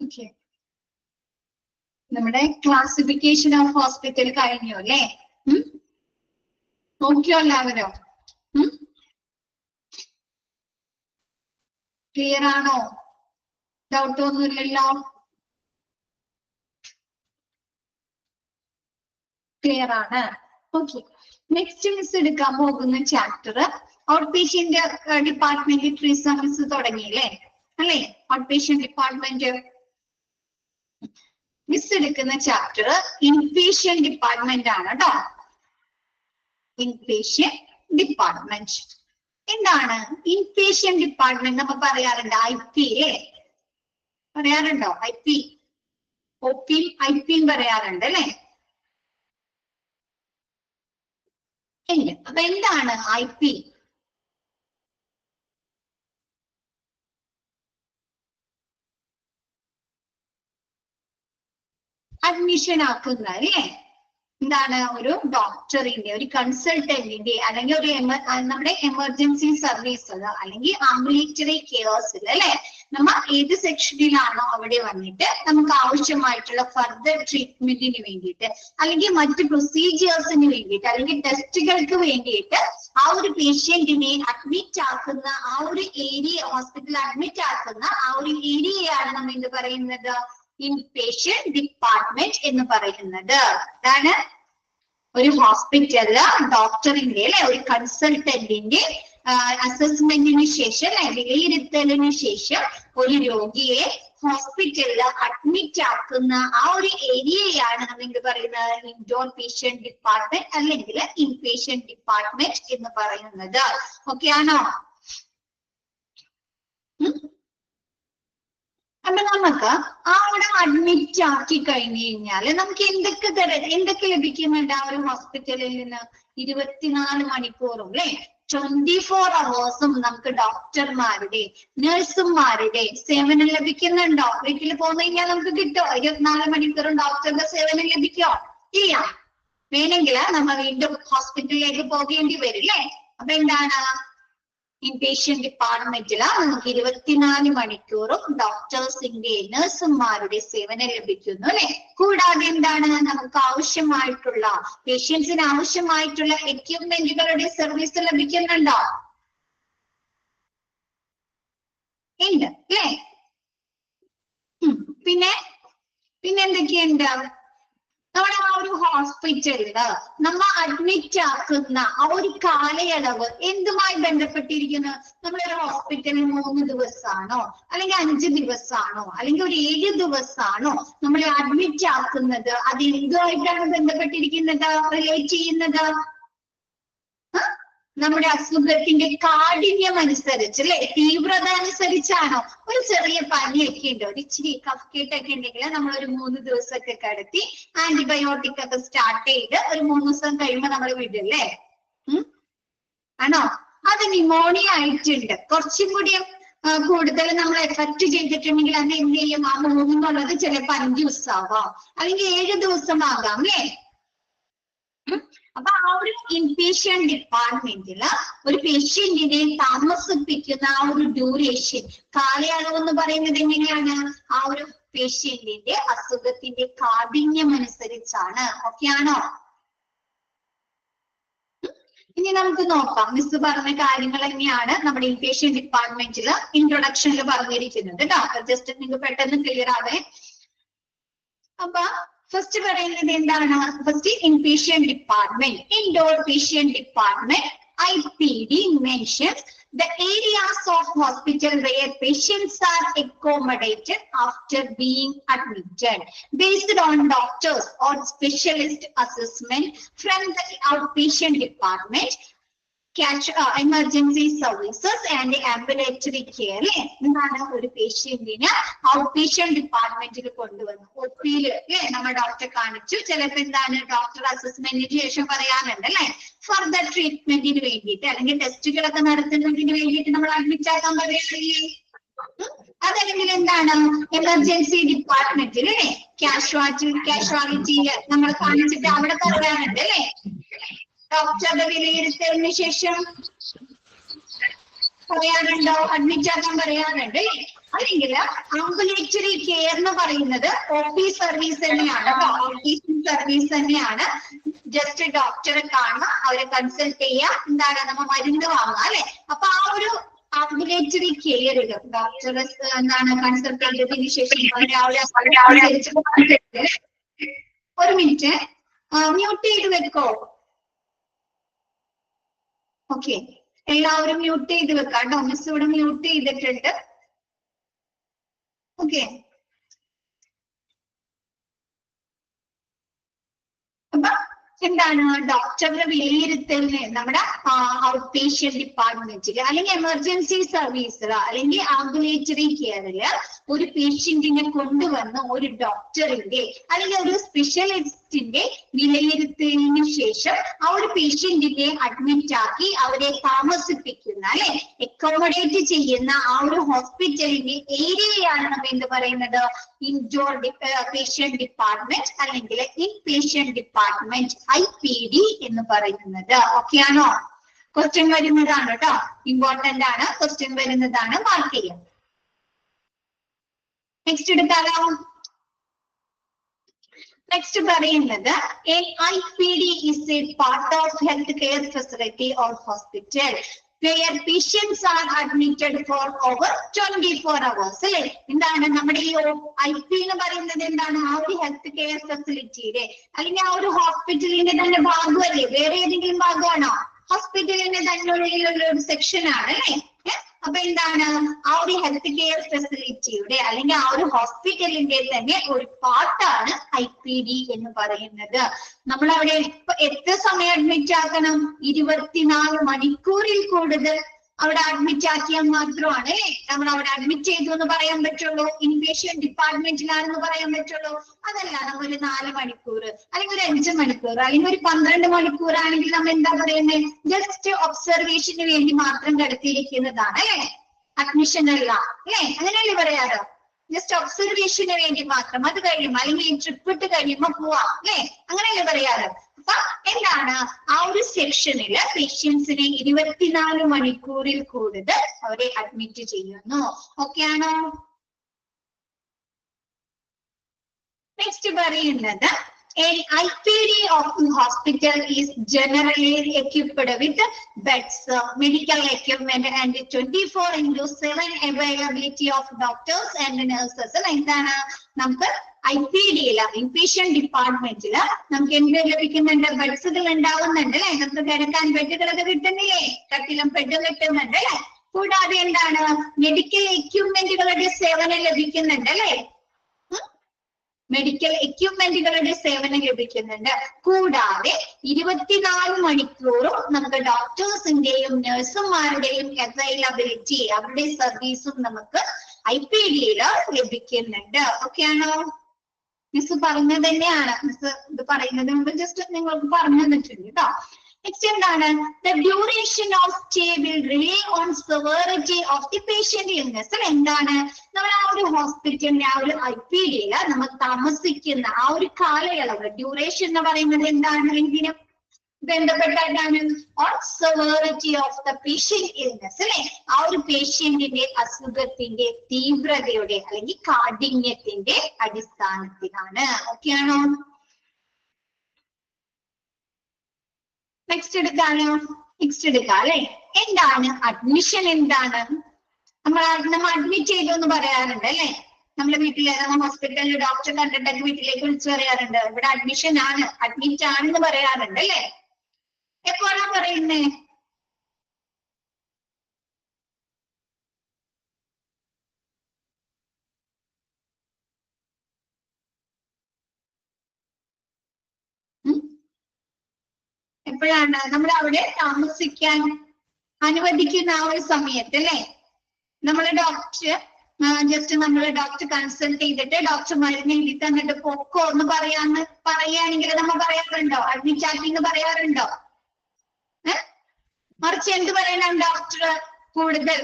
Okay, നമ്മുടെ classification of hospital കഴിഞ്ഞു അല്ലേ? നോക്കിയോ എല്ലാവരും? ക്ലിയർ ആണോ? ഡൗട്ട് ഒന്നുമില്ലല്ലോ? ക്ലിയർ ആണ്. ഓക്കെ, നെക്സ്റ്റ് മിസ് എടുക്കാൻ പോകുന്ന chapter out patient department Treesa miss തുടങ്ങിയില്ലേ അല്ലേ? ഔട്ട് പേഷ്യന്റ് ഡിപ്പാർട്ട്മെന്റ് മിസ് എടുക്കുന്ന ചാപ്റ്റർ ഇൻപേഷ്യന്റ് ഡിപ്പാർട്ട്മെന്റ് ആണ് കേട്ടോ. ഇൻപേഷ്യന്റ് ഡിപ്പാർട്ട്മെന്റ് എന്താണ്? ഇൻപേഷ്യന്റ് ഡിപ്പാർട്ട്മെന്റ് നമ്മൾ പറയാറുണ്ട് IP അല്ലേ? പറയാറുണ്ടോ? IP, OP, IP പറയാറുണ്ട് അല്ലേ? അപ്പൊ എന്താണ് IP? അഡ്മിഷൻ ആക്കുന്ന അല്ലേ? എന്താണ്? ഒരു ഡോക്ടറിന്റെ, ഒരു കൺസൾട്ടന്റിന്റെ, അല്ലെങ്കിൽ ഒരു നമ്മുടെ എമർജൻസി സർവീസ് അല്ലെങ്കിൽ ആംബുലേറ്ററി കെയർസിൽ അല്ലെ, നമ്മൾ ഏത് സെക്ഷനിലാണോ അവിടെ വന്നിട്ട് നമുക്ക് ആവശ്യമായിട്ടുള്ള ഫർദർ ട്രീറ്റ്മെന്റിന് വേണ്ടിയിട്ട് അല്ലെങ്കിൽ മറ്റ് പ്രൊസീജിയേഴ്സിന് വേണ്ടിയിട്ട് അല്ലെങ്കിൽ ടെസ്റ്റുകൾക്ക് വേണ്ടിയിട്ട് ആ ഒരു പേഷ്യന്റിനെ അഡ്മിറ്റ് ആക്കുന്ന ആ ഒരു ഏരിയ, ഹോസ്പിറ്റലിൽ അഡ്മിറ്റ് ആക്കുന്ന ആ ഒരു ഏരിയയാണ് നമ്മൾ എന്ത് പറയുന്നത്? ഇൻപേഷ്യന്റ് ഡിപ്പാർട്ട്മെന്റ് എന്ന് പറയുന്നത്. അതാണ് ഒരു ഹോസ്പിറ്റലില് ഡോക്ടറിന്റെ അല്ലെ, ഒരു കൺസൾട്ടന്റിന്റെ അസസ്മെന്റിന് ശേഷം വിലയിരുത്തലിന് ശേഷം ഒരു രോഗിയെ ഹോസ്പിറ്റലിൽ അഡ്മിറ്റ് ആക്കുന്ന ആ ഒരു ഏരിയയാണ് നമ്മൾ എന്ത് പറയുന്നത്? ഇൻഡോർ പേഷ്യന്റ് ഡിപ്പാർട്ട്മെന്റ് അല്ലെങ്കിൽ ഇൻപേഷ്യന്റ് ഡിപ്പാർട്ട്മെന്റ് എന്ന് പറയുന്നത്. ഓക്കെ ആണോ? അപ്പൊ നമുക്ക് അവിടെ അഡ്മിറ്റ് ആക്കി കഴിഞ്ഞു കഴിഞ്ഞാല് നമുക്ക് എന്തൊക്കെ ലഭിക്കുന്നുണ്ട് ആ ഒരു ഹോസ്പിറ്റലിൽ നിന്ന്? 24 മണിക്കൂറും അല്ലെ, 24 hours നമുക്ക് ഡോക്ടർമാരുടെ, നഴ്സുമാരുടെ സേവനം ലഭിക്കുന്നുണ്ടോ? വീട്ടിൽ പോന്നു കഴിഞ്ഞാൽ നമുക്ക് കിട്ടോ? 24 മണിക്കൂറും ഡോക്ടറുടെ സേവനം ലഭിക്കോ? ഇല്ല. വേണമെങ്കിൽ നമ്മൾ വീണ്ടും ഹോസ്പിറ്റലിലേക്ക് പോകേണ്ടി വരില്ലേ? അപ്പൊ എന്താണ്? ഇൻപേഷ്യന്റ് ഡിപ്പാർട്ട്മെന്റില് നമുക്ക് 24 മണിക്കൂറും ഡോക്ടേഴ്സിന്റെ, നഴ്സുമാരുടെ സേവനം ലഭിക്കുന്നു അല്ലെ? കൂടാതെ എന്താണ്? നമുക്ക് ആവശ്യമായിട്ടുള്ള, പേഷ്യൻസിന് ആവശ്യമായിട്ടുള്ള എക്യുപ്മെന്റുകളുടെ സർവീസ് ലഭിക്കുന്നുണ്ടോ? ഉണ്ട് അല്ലേ? പിന്നെ എന്തൊക്കെയുണ്ട്? നമ്മുടെ ആ ഒരു ഹോസ്പിറ്റലില് നമ്മൾ അഡ്മിറ്റ് ആക്കുന്ന ആ ഒരു കാലയളവ് എന്തുമായി ബന്ധപ്പെട്ടിരിക്കുന്നു? നമ്മളൊരു ഹോസ്പിറ്റലിൽ 3 ദിവസമാണോ അല്ലെങ്കിൽ 5 ദിവസമാണോ അല്ലെങ്കിൽ ഒരു 7 ദിവസമാണോ നമ്മൾ അഡ്മിറ്റ് ആക്കുന്നത്? അത് എന്തുമായിട്ടാണ് ബന്ധപ്പെട്ടിരിക്കുന്നത്, റിലേറ്റ് ചെയ്യുന്നത്? നമ്മുടെ അസുഖത്തിന്റെ കാഠിന്യം അനുസരിച്ച് അല്ലെ, തീവ്രത അനുസരിച്ചാണോ? ഒരു ചെറിയ പനിയൊക്കെ ഉണ്ട്, ഒരു ഇച്ചിരി കഫ്കേട്ടൊക്കെ ഉണ്ടെങ്കിൽ നമ്മൾ ഒരു 3 ദിവസമൊക്കെ കിടത്തി ആന്റിബയോട്ടിക് ഒക്കെ സ്റ്റാർട്ട് ചെയ്ത് ഒരു 3 ദിവസം കഴിയുമ്പോൾ നമ്മൾ വിടില്ലേ? ആണോ? അത് ന്യൂമോണിയ ആയിട്ടുണ്ട്, കുറച്ചും കൂടി കൂടുതൽ നമ്മൾ എഫക്ട് ചെയ്തിട്ടുണ്ടെങ്കിൽ അത് എന്ത് ചെയ്യും? ആ 3 എന്നുള്ളത് ചിലപ്പോൾ 5 ദിവസമാവാം അല്ലെങ്കിൽ 7 ദിവസമാകാം അല്ലേ? അപ്പൊ ആ ഒരു ഇൻപേഷ്യന്റ് ഡിപ്പാർട്ട്മെന്റില് ഒരു പേഷ്യന്റിനെ താമസിപ്പിക്കുന്ന ആ ഒരു ഡ്യൂറേഷൻ, കാലയളവ് എന്ന് പറയുന്നത് എങ്ങനെയാണ്? ആ ഒരു പേഷ്യന്റിന്റെ അസുഖത്തിന്റെ കാഠിന്യം അനുസരിച്ചാണ്. ഓക്കെ ആണോ? ഇനി നമുക്ക് നോക്കാം. മിസ് പറഞ്ഞ കാര്യങ്ങൾ തന്നെയാണ് നമ്മുടെ ഇൻപേഷ്യന്റ് ഡിപ്പാർട്ട്മെന്റില് ഇൻട്രൊഡക്ഷനിൽ പറഞ്ഞിരിക്കുന്നത് കേട്ടോ. ജസ്റ്റ് നിങ്ങൾക്ക് പെട്ടെന്ന് ക്ലിയർ ആവേ. അപ്പൊ ഫസ്റ്റ് പറയുന്നത് എന്താണ്? First inpatient department, indoor patient department, IPD mentions the areas of hospital where patients are accommodated after being admitted based on doctors or specialist assessment from the outpatient department, emergency services and ambulatory care. എന്താണ്? ഒരു പേഷ്യന്റിന് out patient ഡിപ്പാർട്ട്മെന്റിൽ കൊണ്ടുവന്നു, ഒപ്പിയിൽ അല്ലെ നമ്മൾ ഡോക്ടറെ കാണിച്ചു, ചിലപ്പോൾ എന്താണ് ഡോക്ടർ അസസ്മെന്റിന് ശേഷം പറയാറുണ്ട് അല്ലെ, ഫർദർ ട്രീറ്റ്മെന്റിന് വേണ്ടിയിട്ട് അല്ലെങ്കിൽ ടെസ്റ്റുകളൊക്കെ നടത്തുന്നതിന് വേണ്ടിയിട്ട് നമ്മൾ അഡ്മിറ്റ് ആക്കാൻ പറയാറില്ലേ? അതല്ലെങ്കിൽ എന്താണ്? എമർജൻസി ഡിപ്പാർട്ട്മെന്റിൽ അല്ലെ, കാഷ്വാലിറ്റി നമ്മൾ കാണിച്ചിട്ട് അവിടെ പറയാറുണ്ട് അല്ലെ, ഡോക്ടറുടെ വിലയിരുത്തലിന് ശേഷം പറയാറുണ്ടോ? അഡ്മിറ്റ് ആക്കാൻ പറയാറുണ്ട്. അല്ലെങ്കിൽ ആംബുലേറ്ററി കെയർ എന്ന് പറയുന്നത് OP സർവീസ് തന്നെയാണ് കേട്ടോ. ഔട്ട്പേഷ്യൻ സർവീസ് തന്നെയാണ്. ജസ്റ്റ് ഡോക്ടറെ കാണുക, അവരെ കൺസൾട്ട് ചെയ്യുക, എന്താണ് നമ്മ മരുന്ന് വാങ്ങുക അല്ലെ. അപ്പൊ ആ ഒരു ആംബുലേറ്ററി കെയറിൽ ഡോക്ടറെ എന്താണ് കൺസൾട്ട് ചെയ്തതിന് ശേഷം ഒരു മിനിറ്റ് മ്യൂട്ട് ചെയ്ത് വെക്കോ. ഓക്കെ, എല്ലാവരും മ്യൂട്ട് ചെയ്ത് വെക്കാം കേട്ടോ. മിസ് ഇവിടെ മ്യൂട്ട് ചെയ്തിട്ടുണ്ട്. ഓക്കെ, അപ്പൊ എന്താണ് ഡോക്ടറുടെ വിലയിരുത്തലിന് നമ്മുടെ ഔട്ട് പേഷ്യന്റ് ഡിപ്പാർട്ട്മെന്റിൽ അല്ലെങ്കിൽ എമർജൻസി സർവീസിൽ അല്ലെങ്കിൽ ആംബുലേറ്ററി കെയറില് ഒരു പേഷ്യന്റിനെ കൊണ്ടുവന്ന് ഒരു ഡോക്ടറിന്റെ അല്ലെങ്കിൽ ഒരു സ്പെഷ്യലിസ്റ്റിന്റെ വിലയിരുത്തലിന് ശേഷം ആ ഒരു പേഷ്യന്റിനെ അഡ്മിറ്റ് ആക്കി അവരെ താമസിപ്പിക്കുന്ന അല്ലെ അക്കോമഡേറ്റ് ചെയ്യുന്ന ആ ഒരു ഹോസ്പിറ്റലിന്റെ ഏരിയയാണ് നമ്മൾ എന്ത് പറയുന്നത്, ഇൻഡോർ പേഷ്യന്റ് ഡിപ്പാർട്ട്മെന്റ് അല്ലെങ്കിൽ ഇൻ പേഷ്യന്റ് ഡിപ്പാർട്ട്മെന്റ് IPD എന്ന് പറയുന്നത്. ഓക്കെ ആണോ? ക്വസ്റ്റ്യൻ വരുന്നതാണ് കേട്ടോ, ഇമ്പോർട്ടന്റ് ആണ്, ക്വസ്റ്റ്യൻ വരുന്നതാണ്, മാർക്ക് ചെയ്യാം. നെക്സ്റ്റ് എടുത്താലോ? നെക്സ്റ്റ് പറയുന്നത് IPD is a part of health care facility or hospital where patients are admitted for over 24 hours. അല്ലെ, എന്താണ് നമ്മുടെ ഈ IP എന്ന് പറയുന്നത് എന്താണ്, ആ ഒരു ഹെൽത്ത് കെയർ ഫെസിലിറ്റിയുടെ അല്ലെങ്കിൽ ആ ഒരു ഹോസ്പിറ്റലിന്റെ തന്നെ ഭാഗമല്ലേ, വേറെ ഏതെങ്കിലും ഭാഗമാണോ? ഹോസ്പിറ്റലിന്റെ തന്നെ ഉള്ള ഒരു സെക്ഷൻ ആണ് അല്ലെ. അപ്പൊ എന്താണ് ആ ഒരു ഹെൽത്ത് കെയർ ഫെസിലിറ്റിയുടെ അല്ലെങ്കിൽ ആ ഒരു ഹോസ്പിറ്റലിന്റെ തന്നെ ഒരു പാർട്ടാണ് IPD എന്ന് പറയുന്നത്. നമ്മൾ അവിടെ എത്ര സമയം അഡ്മിറ്റ് ആക്കണം? 24 മണിക്കൂറിൽ കൂടുതൽ അവിടെ അഡ്മിറ്റ് ആക്കിയാൽ മാത്രമാണ് നമ്മൾ അവിടെ അഡ്മിറ്റ് ചെയ്തു എന്ന് പറയാൻ പറ്റുള്ളൂ, ഇൻപേഷ്യന്റ് ഡിപ്പാർട്ട്മെന്റിലാണെന്ന് പറയാൻ പറ്റുള്ളൂ. അതല്ല, നമ്മൾ ഒരു 4 മണിക്കൂർ അല്ലെങ്കിൽ ഒരു 5 മണിക്കൂർ അല്ലെങ്കിൽ ഒരു 12 മണിക്കൂർ ആണെങ്കിൽ നമ്മൾ എന്താ പറയുന്നത്, ജസ്റ്റ് ഒബ്സർവേഷന് വേണ്ടി മാത്രം കിടത്തിയിരിക്കുന്നതാണ് അല്ലെ, അഡ്മിഷൻ അല്ല അല്ലെ, അങ്ങനെയല്ലേ പറയാറ്, ജസ്റ്റ് ഒബ്സർവേഷന് വേണ്ടി മാത്രം. അത് കഴിയുമ്പോ അല്ലെങ്കിൽ ഈ ട്രിപ്പ് ഇട്ട് കഴിയുമ്പോ പോവാം അല്ലെ, അങ്ങനെയല്ലേ പറയാറ്. അപ്പൊ എന്താണ് ആ ഒരു സെക്ഷനില് പേഷ്യൻസിനെ 24 മണിക്കൂറിൽ കൂടുതൽ അവരെ അഡ്മിറ്റ് ചെയ്യുന്നു. ഓക്കെ ആണോ? നെക്സ്റ്റ് പറയുന്നത് IPD of the hospital is generally equipped with beds, medical equipment and 24/7 availability of doctors and nurses. എന്താണ് നമുക്ക് IPD-യില് ഇൻപേഷ്യന്റ് ഡിപ്പാർട്ട്മെന്റില് നമുക്ക് എന്ത് ലഭിക്കുന്നുണ്ട്, ബെഡ്സുകൾ ഉണ്ടാവുന്നുണ്ട് അല്ലെ, നമുക്ക് കിടക്കാൻ ബെഡുകളൊക്കെ കിട്ടുന്നില്ലേ, കട്ടിലും ബെഡും കിട്ടുന്നുണ്ട് അല്ലെ. കൂടാതെ എന്താണ് മെഡിക്കൽ എക്യുപ്മെന്റുകളുടെ സേവനം ലഭിക്കുന്നുണ്ട് അല്ലെ, മെഡിക്കൽ എക്യുപ്മെന്റുകളുടെ സേവനം ലഭിക്കുന്നുണ്ട്. കൂടാതെ 24 മണിക്കൂറും നമുക്ക് ഡോക്ടേഴ്സിന്റെയും നഴ്സുമാരുടെയും അവൈലബിലിറ്റി, അവരുടെ സർവീസും നമുക്ക് IPD-യില് ലഭിക്കുന്നുണ്ട്. ഓക്കെ ആണോ? മിസ് പറഞ്ഞത് തന്നെയാണ്, മിസ് ഇത് പറയുന്നതിന് മുമ്പ് ജസ്റ്റ് നിങ്ങൾക്ക് പറഞ്ഞു തന്നിട്ടുണ്ട് കേട്ടോ. നെക്സ്റ്റ് എന്താണ്, the duration of stay will rely on severity of the patient illness. എന്താണ് നമ്മൾ ആ ഒരു ഹോസ്പിറ്റലിന്റെ ആ ഒരു IPD-യില് നമ്മൾ താമസിക്കുന്ന ആ ഒരു കാലയളവ്, ഡ്യൂറേഷൻ എന്ന് പറയുന്നത് എന്താണ്, ഇതിന് ബന്ധപ്പെട്ടാണ് on severity of the patient illness അല്ലെ, ആ ഒരു പേഷ്യന്റിന്റെ അസുഖത്തിന്റെ തീവ്രതയുടെ അല്ലെങ്കിൽ കാഠിന്യത്തിന്റെ അടിസ്ഥാനത്തിലാണ്. ഓക്കെ ആണോ? നെക്സ്റ്റ് എടുക്കാനോ? നെക്സ്റ്റ് എടുക്കാം അല്ലെ. എന്താണ് അഡ്മിഷൻ? എന്താണ് നമ്മൾ അഡ്മിറ്റ് ചെയ്തു എന്ന് പറയാറുണ്ട് അല്ലെ, നമ്മുടെ വീട്ടിലെ നമ്മൾ ഹോസ്പിറ്റലിൽ ഡോക്ടറെ കണ്ടിട്ടൊക്കെ വീട്ടിലേക്ക് വിളിച്ചു പറയാറുണ്ട്, ഇവിടെ അഡ്മിഷൻ ആണ്, അഡ്മിറ്റ് ആണെന്ന് പറയാറുണ്ട് അല്ലെ. എപ്പോഴാ പറയുന്നേ? എപ്പോഴാണ് നമ്മൾ അവിടെ താമസിക്കാൻ അനുവദിക്കുന്ന ആ ഒരു സമയത്ത് അല്ലെ. നമ്മൾ ഡോക്ടർ ജസ്റ്റ് നമ്മൾ ഡോക്ടർ കൺസൾട്ട് ചെയ്തിട്ട് ഡോക്ടർ മരുന്ന് എഴുതി തന്നിട്ട് പൊക്കോ എന്ന് പറയുകയാണെങ്കിൽ നമ്മൾ പറയാറുണ്ടോ, അഡ്മിറ്റ് ആക്കി എന്ന് പറയാറുണ്ടോ? മറിച്ച് എന്ത് പറയണം, ഡോക്ടർ കൂടുതൽ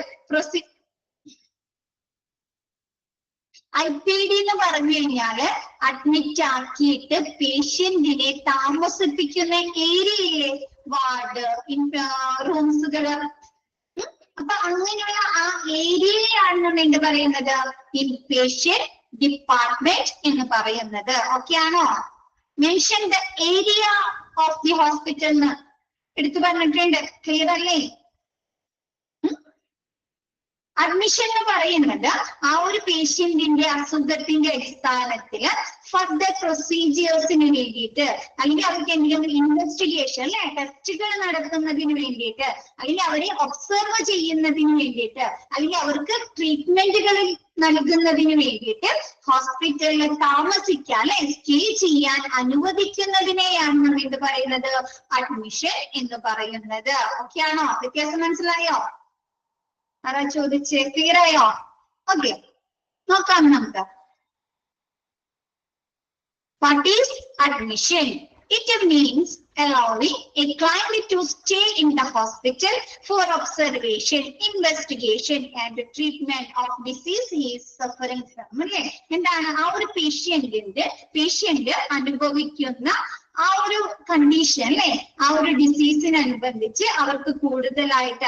IPD എന്ന് പറഞ്ഞു കഴിഞ്ഞാല് അഡ്മിറ്റ് ആക്കിയിട്ട് പേഷ്യന്റിനെ താമസിപ്പിക്കുന്ന ഏരിയയിലെ വാർഡ്, റൂംസുകള്, അപ്പൊ അങ്ങനെയുള്ള ആ ഏരിയയാണ് നമ്മൾ എന്ത് പറയുന്നത്, ഇൻപേഷ്യന്റ് ഡിപ്പാർട്ട്മെന്റ് എന്ന് പറയുന്നത്. ഓക്കെ ആണോ? Mention the area of the hospital എന്ന് എടുത്തു പറഞ്ഞിട്ടുണ്ട്. ക്ലിയർ അല്ലേ? അഡ്മിഷൻ എന്ന് പറയുന്നത് ആ ഒരു പേഷ്യന്റിന്റെ അസുഖത്തിന്റെ അടിസ്ഥാനത്തില് ഫർദർ പ്രൊസീജിയേഴ്സിന് വേണ്ടിയിട്ട്, അല്ലെങ്കിൽ അവർക്ക് എന്തെങ്കിലും ഇൻവെസ്റ്റിഗേഷൻ അല്ലെ ടെസ്റ്റുകൾ നടത്തുന്നതിന് വേണ്ടിയിട്ട്, അല്ലെങ്കിൽ അവരെ ഒബ്സർവ് ചെയ്യുന്നതിന് വേണ്ടിയിട്ട്, അല്ലെങ്കിൽ അവർക്ക് ട്രീറ്റ്മെന്റുകൾ നൽകുന്നതിന് വേണ്ടിയിട്ട് ഹോസ്പിറ്റലിൽ താമസിക്കാൻ അല്ലെ സ്റ്റേ ചെയ്യാൻ അനുവദിക്കുന്നതിനെയാണ് നമ്മൾ എന്ത് പറയുന്നത്, അഡ്മിഷൻ എന്ന് പറയുന്നത്. ഓക്കെ ആണോ? വ്യത്യാസം മനസ്സിലായോ? ആരാ ചോദിച്ചേ? ക്ലിയർ ആയോ? ഓക്കെ, നോക്കാം നമുക്ക്. What is admission? It means allowing a client to stay in the hospital for observation, investigation and treatment of disease he is suffering from. അല്ലേ? എന്താണ് ആ ഒരു പേഷ്യന്റ് അനുഭവിക്കുന്ന ആ ഒരു കണ്ടീഷൻ അല്ലെ, ആ ഒരു ഡിസീസിനനുബന്ധിച്ച് അവർക്ക്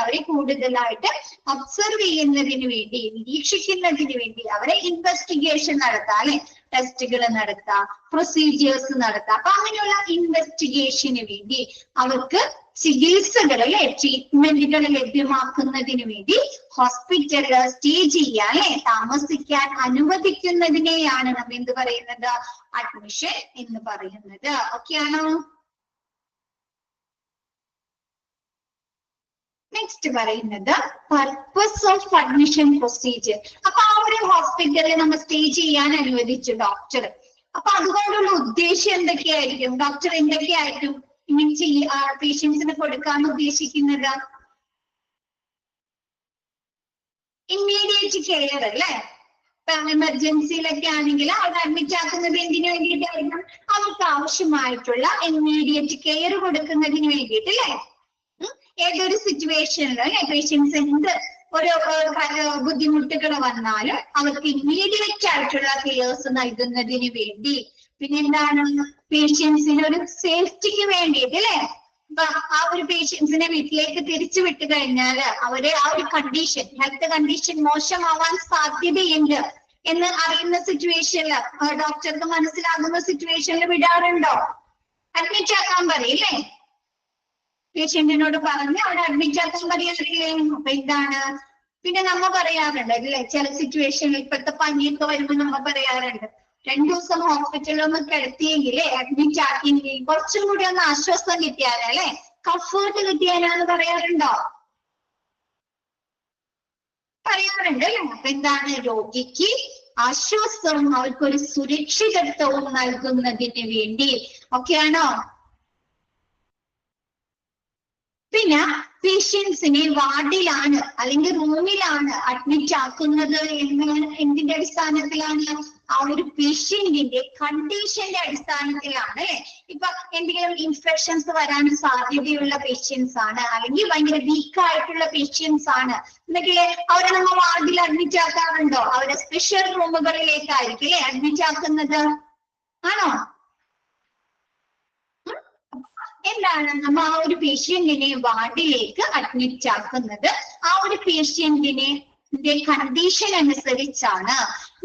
അവരെ കൂടുതലായിട്ട് ഒബ്സർവ് ചെയ്യുന്നതിന് വേണ്ടി, നിരീക്ഷിക്കുന്നതിന് വേണ്ടി, അവരെ ഇൻവെസ്റ്റിഗേഷൻ നടത്താം അല്ലെ, ടെസ്റ്റുകൾ നടത്താം, പ്രൊസീജിയേഴ്സ് നടത്താം. അപ്പൊ അങ്ങനെയുള്ള ഇൻവെസ്റ്റിഗേഷന് വേണ്ടി അവർക്ക് ചികിത്സകൾ അല്ലെ, ട്രീറ്റ്മെന്റുകൾ ലഭ്യമാക്കുന്നതിന് വേണ്ടി ഹോസ്പിറ്റലിൽ സ്റ്റേ ചെയ്യാൻ അല്ലെ, താമസിക്കാൻ അനുവദിക്കുന്നതിനെയാണ് നമ്മൾ എന്ത് പറയുന്നത്, അഡ്മിഷൻ എന്ന് പറയുന്നത്. ഓക്കെ ആണോ? നെക്സ്റ്റ് പറയുന്നത് പർപ്പസ് ഓഫ് അഡ്മിഷൻ പ്രൊസീജിയർ. അപ്പൊ ആ ഒരു ഹോസ്പിറ്റലിൽ നമ്മൾ സ്റ്റേ ചെയ്യാൻ അനുവദിച്ചു ഡോക്ടർ. അപ്പൊ അതുകൊണ്ടുള്ള ഉദ്ദേശം എന്തൊക്കെയായിരിക്കും? ഡോക്ടർ എന്തൊക്കെയായിരിക്കും പേഷ്യൻസിന് കൊടുക്കാൻ ഉദ്ദേശിക്കുന്നത്? ഇമ്മീഡിയറ്റ് കെയർ അല്ലെ. ഇപ്പൊ എമർജൻസിയിലൊക്കെ ആണെങ്കിൽ അവിടെ അഡ്മിറ്റ് ആക്കുന്നത് എന്തിനു വേണ്ടിയിട്ടായിരിക്കും? അവർക്ക് ആവശ്യമായിട്ടുള്ള ഇമ്മീഡിയറ്റ് കെയർ കൊടുക്കുന്നതിന് വേണ്ടിയിട്ട് അല്ലെ. ഏതൊരു സിറ്റുവേഷനിലും അല്ലെ പേഷ്യൻസ് എന്ത് ഒരു ബുദ്ധിമുട്ടുകൾ വന്നാലും അവർക്ക് ഇമ്മീഡിയറ്റ് ആയിട്ടുള്ള കെയർസ് നൽകുന്നതിന് വേണ്ടി. പിന്നെ എന്താണ്, പേഷ്യൻസിന് ഒരു സേഫ്റ്റിക്ക് വേണ്ടിയിട്ട് അല്ലെ. അപ്പൊ ആ ഒരു പേഷ്യൻസിനെ വീട്ടിലേക്ക് തിരിച്ചു വിട്ടു കഴിഞ്ഞാൽ അവരെ ആ ഒരു കണ്ടീഷൻ, ഹെൽത്ത് കണ്ടീഷൻ മോശമാവാൻ സാധ്യതയുണ്ട് എന്ന് അറിയുന്ന സിറ്റുവേഷനിൽ, ഡോക്ടർക്ക് മനസ്സിലാകുന്ന സിറ്റുവേഷനിൽ വിടാറുണ്ടോ? അഡ്മിറ്റ് ആക്കാൻ പറയില്ലേ? പേഷ്യന്റിനോട് പറഞ്ഞ് അവിടെ അഡ്മിറ്റ് ആക്കാൻ പറയാറില്ലേ? അപ്പൊ എന്താണ്, പിന്നെ നമ്മ പറയാറുണ്ട് അല്ലേ, ചില സിറ്റുവേഷനിൽ ഇപ്പോഴത്തെ പനിയൊക്കെ വരുമ്പോൾ നമ്മ പറയാറുണ്ട് 2 ദിവസം ഹോസ്പിറ്റലിൽ ഒന്ന് കിടത്തിയെങ്കിലേ, അഡ്മിറ്റ് ആക്കിയെങ്കിൽ കുറച്ചും കൂടി ഒന്ന് ആശ്വാസം കിട്ടിയാലേ, കംഫേർട്ട് കിട്ടിയാലാന്ന് പറയാറുണ്ടോ? പറയാറുണ്ട് അല്ലെ. അപ്പൊ എന്താണ്, രോഗിക്ക് ആശ്വാസവും അവർക്കൊരു സുരക്ഷിതത്വവും നൽകുന്നതിന് വേണ്ടി. ഓക്കെയാണോ? പിന്നെ പേഷ്യൻസിനെ വാർഡിലാണ് അല്ലെങ്കിൽ റൂമിലാണ് അഡ്മിറ്റ് ആക്കുന്നത് എന്തിന്റെ അടിസ്ഥാനത്തിലാണ്? ആ ഒരു പേഷ്യന്റിന്റെ കണ്ടീഷന്റെ അടിസ്ഥാനത്തിലാണ് അല്ലെ. ഇപ്പൊ എന്തെങ്കിലും ഇൻഫെക്ഷൻസ് വരാൻ സാധ്യതയുള്ള പേഷ്യൻസ് ആണ്, അല്ലെങ്കിൽ ഭയങ്കര വീക്ക് ആയിട്ടുള്ള പേഷ്യൻസ് ആണ് എന്നൊക്കെ അവരെ നമ്മൾ വാർഡിൽ അഡ്മിറ്റ് ആക്കാറുണ്ടോ? അവരെ സ്പെഷ്യൽ റൂമുകളിലേക്കായിരിക്കും അല്ലെ അഡ്മിറ്റ് ആക്കുന്നത്. ആണോ? എന്താണ്, നമ്മൾ ആ ഒരു പേഷ്യന്റിനെ വാർഡിലേക്ക് അഡ്മിറ്റ് ആക്കുന്നത് ആ ഒരു പേഷ്യന്റിനെ കണ്ടീഷൻ അനുസരിച്ചാണ്.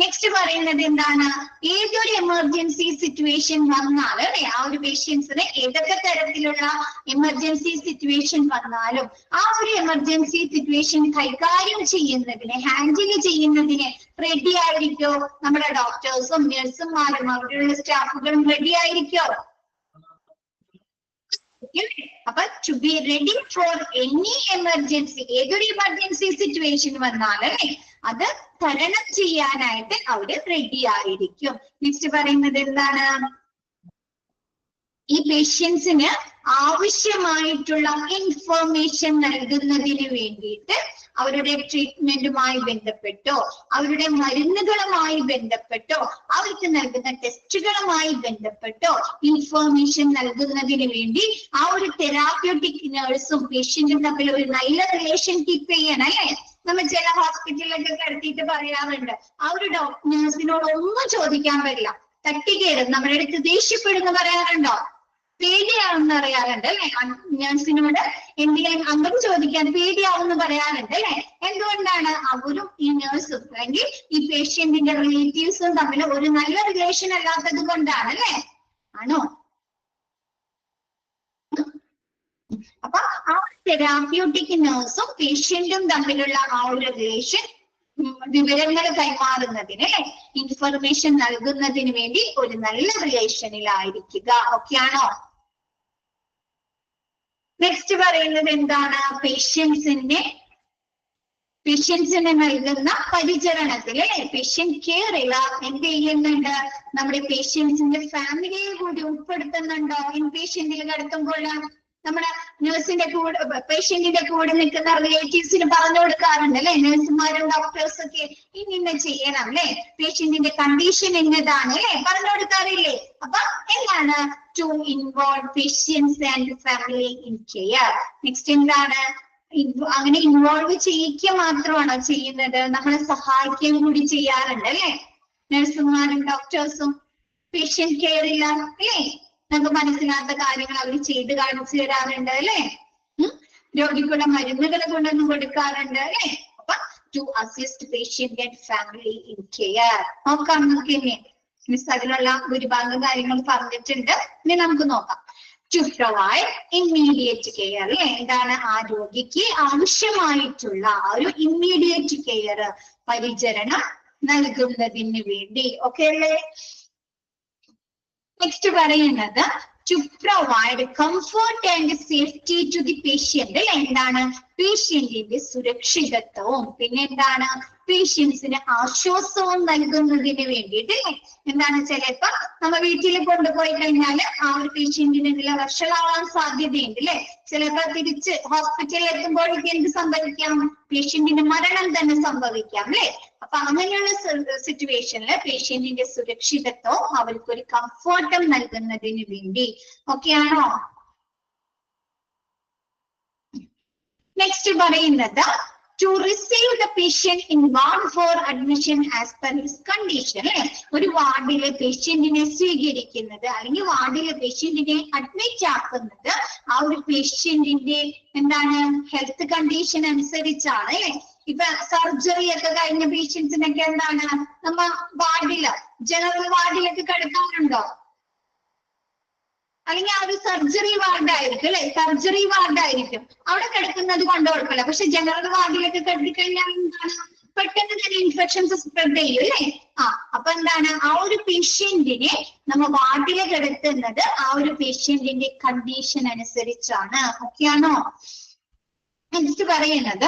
നെക്സ്റ്റ് പറയുന്നത് എന്താണ്, ഏതൊരു എമർജൻസി സിറ്റുവേഷൻ വന്നാലും അല്ലെ, ആ ഒരു പേഷ്യൻസിന് ഏതൊക്കെ തരത്തിലുള്ള എമർജൻസി സിറ്റുവേഷൻ വന്നാലും ആ ഒരു എമർജൻസി സിറ്റുവേഷൻ കൈകാര്യം ചെയ്യുന്നതിന്, ഹാൻഡിൽ ചെയ്യുന്നതിന് റെഡി ആയിരിക്കോ നമ്മുടെ ഡോക്ടേഴ്സും നഴ്സുമാരും അവരുടെ സ്റ്റാഫുകളും റെഡി ആയിരിക്കോ? അപ്പൊ to be ready for any emergency, ഏതൊരു എമർജൻസി സിറ്റുവേഷൻ വന്നാലും അത് തരണം ചെയ്യാനായിട്ട് അവര് റെഡി ആയിരിക്കും. നെക്സ്റ്റ് പറയുന്നത് എന്താണ്, ഈ പേഷ്യൻസിന് ആവശ്യമായിട്ടുള്ള ഇൻഫർമേഷൻ നൽകുന്നതിന് വേണ്ടിയിട്ട് അവരുടെ ട്രീറ്റ്മെന്റുമായി ബന്ധപ്പെട്ടോ, അവരുടെ മരുന്നുകളുമായി ബന്ധപ്പെട്ടോ, അവർക്ക് നൽകുന്ന ടെസ്റ്റുകളുമായി ബന്ധപ്പെട്ടോ ഇൻഫർമേഷൻ നൽകുന്നതിന് വേണ്ടി ആ ഒരു തെറാപ്യൂട്ടിക് നഴ്സും പേഷ്യന്റും തമ്മിൽ ഒരു നല്ല റിലേഷൻ കീപ്പ് ചെയ്യണം അല്ലെ. നമ്മൾ ചില ഹോസ്പിറ്റലിലൊക്കെ കിടത്തിയിട്ട് പറയാറുണ്ട്, ആ ഒരു നഴ്സിനോട് ഒന്നും ചോദിക്കാൻ പറ്റില്ല, തട്ടിക്കേറും, നമ്മുടെ അടുത്ത് ദേഷ്യപ്പെടുന്നു പറയാറുണ്ടോ? പേടിയാവുന്ന അറിയാറുണ്ട് അല്ലെ? നേഴ്സിനോട് എന്തെങ്കിലും അങ്ങോട്ട് ചോദിക്കാൻ പേടിയാവുന്ന പറയാറുണ്ട് അല്ലെ? എന്തുകൊണ്ടാണ്? അവരും ഈ നേഴ്സും അല്ലെങ്കിൽ ഈ പേഷ്യന്റിന്റെ റിലേറ്റീവ്സും തമ്മിൽ ഒരു നല്ല റിലേഷൻ അല്ലാത്തത് കൊണ്ടാണ് അല്ലെ? ആണോ? അപ്പൊ ആ തെറാപ്യൂട്ടിക് നേഴ്സും പേഷ്യന്റും തമ്മിലുള്ള ആ ഒരു റിലേഷൻ വിവരങ്ങൾ കൈമാറുന്നതിന് ഇൻഫർമേഷൻ നൽകുന്നതിന് വേണ്ടി ഒരു നല്ല റിലേഷനിലായിരിക്കുക. ഓക്കെയാണോ? നെക്സ്റ്റ് പറയുന്നത് എന്താണ്? പേഷ്യൻസിന് നൽകുന്ന പരിചരണത്തിൽ പേഷ്യന്റ് കെയറിൽ എന്ത് ചെയ്യുന്നുണ്ട്? നമ്മുടെ പേഷ്യൻസിന്റെ ഫാമിലിയെ കൂടി ഉൾപ്പെടുത്തുന്നുണ്ടോ? ഇൻ പേഷ്യന്റിൽ കിടത്തുമ്പോൾ നമ്മുടെ നേഴ്സിന്റെ കൂടെ പേഷ്യന്റിന്റെ കൂടെ നിൽക്കുന്ന റിലേറ്റീവ്സിന് പറഞ്ഞു കൊടുക്കാറുണ്ട് അല്ലെ? നഴ്സുമാരും ഡോക്ടേഴ്സും ഒക്കെ ഇന്ന ചെയ്യണം അല്ലെ? പേഷ്യന്റിന്റെ കണ്ടീഷൻ എന്നതാണ് അല്ലെ? പറഞ്ഞു കൊടുക്കാറില്ലേ? അപ്പൊ എന്താണ്? To involve patients and family in care. Next എന്താണ്? അങ്ങനെ ഇൻവോൾവ് ചെയ്യിക്കുക മാത്രമാണോ ചെയ്യുന്നത്? നമ്മളെ സഹായിക്കുകയും കൂടി ചെയ്യാറുണ്ട് അല്ലെ? നഴ്സുമാരും ഡോക്ടേഴ്സും പേഷ്യന്റ് കെയറിൽ അല്ലേ? നമുക്ക് മനസ്സിലാത്ത കാര്യങ്ങൾ അവർ ചെയ്ത് കാണിച്ചു തരാറുണ്ട് അല്ലെ? രോഗിക്കുള്ള മരുന്നുകൾ കൊണ്ടൊന്നും കൊടുക്കാറുണ്ട് അല്ലെ? അപ്പൊ to assist patient and family in care. നോക്കാം നമുക്ക് ഇനി. മിസ് അതിലുള്ള ഭൂരിഭാഗം കാര്യങ്ങൾ പറഞ്ഞിട്ടുണ്ട്. ഇനി നമുക്ക് നോക്കാം. ടു പ്രൊവൈഡ് ഇമ്മീഡിയറ്റ് കെയർ അല്ലെ? എന്താണ്? ആ രോഗിക്ക് ആവശ്യമായിട്ടുള്ള ഒരു ഇമ്മീഡിയറ്റ് കെയർ, പരിചരണം നൽകുന്നതിന് വേണ്ടി. ഓക്കെ അല്ലേ? നെക്സ്റ്റ് പറയുന്നത് to provide comfort and safety to the patient. എന്താണ്? പേഷ്യന്റിന്റെ സുരക്ഷിതത്വവും പിന്നെ എന്താണ്? പേഷ്യൻസിന് ആശ്വാസവും നൽകുന്നതിന് വേണ്ടിയിട്ട് എന്താണ്? ചിലപ്പോ നമ്മ വീട്ടിൽ കൊണ്ടുപോയി കഴിഞ്ഞാൽ ആ ഒരു പേഷ്യന്റിന് വഷളാവാൻ സാധ്യതയുണ്ട് അല്ലെ? ചിലപ്പോ തിരിച്ച് ഹോസ്പിറ്റലിൽ എത്തുമ്പോഴേക്ക് എന്ത് സംഭവിക്കാം? പേഷ്യന്റിന് മരണം തന്നെ സംഭവിക്കാം അല്ലെ? അപ്പൊ അങ്ങനെയുള്ള സിറ്റുവേഷനിൽ പേഷ്യന്റിന്റെ സുരക്ഷിതത്വവും അവർക്കൊരു കംഫർട്ടും നൽകുന്നതിന് വേണ്ടി. ഓക്കെയാണോ? നെക്സ്റ്റ് പറയുന്നത് to receive the patient in ward for admission as per his condition അല്ലെ? ഒരു വാർഡിലെ പേഷ്യന്റിനെ സ്വീകരിക്കുന്നത് അല്ലെങ്കിൽ വാർഡിലെ പേഷ്യന്റിനെ അഡ്മിറ്റ് ആക്കുന്നത് ആ ഒരു പേഷ്യന്റിന്റെ എന്താണ്? ഹെൽത്ത് കണ്ടീഷൻ അനുസരിച്ചാണ് അല്ലെ? ഇപ്പൊ സർജറി ഒക്കെ കഴിഞ്ഞ പേഷ്യൻസിനൊക്കെ എന്താണ് നമ്മ വാർഡില് ജനറൽ വാർഡിലൊക്കെ കിടക്കാറുണ്ടോ? അല്ലെങ്കിൽ ആ ഒരു സർജറി വാർഡായിരിക്കും അല്ലെ? സർജറി വാർഡായിരിക്കും അവിടെ കിടക്കുന്നത് കൊണ്ട് കുഴപ്പമില്ല. പക്ഷെ ജനറൽ വാർഡിലൊക്കെ കിടത്തിക്കഴിഞ്ഞാൽ എന്താണ്? പെട്ടെന്ന് തന്നെ ഇൻഫെക്ഷൻസ് സ്പ്രെഡ് ചെയ്യും അല്ലെ? അപ്പൊ എന്താണ്? ആ ഒരു പേഷ്യന്റിനെ നമ്മ വാർഡില് കിടത്തുന്നത് ആ ഒരു പേഷ്യന്റിന്റെ കണ്ടീഷൻ അനുസരിച്ചാണ്. ഓക്കെയാണോ? നെക്സ്റ്റ് പറയുന്നത്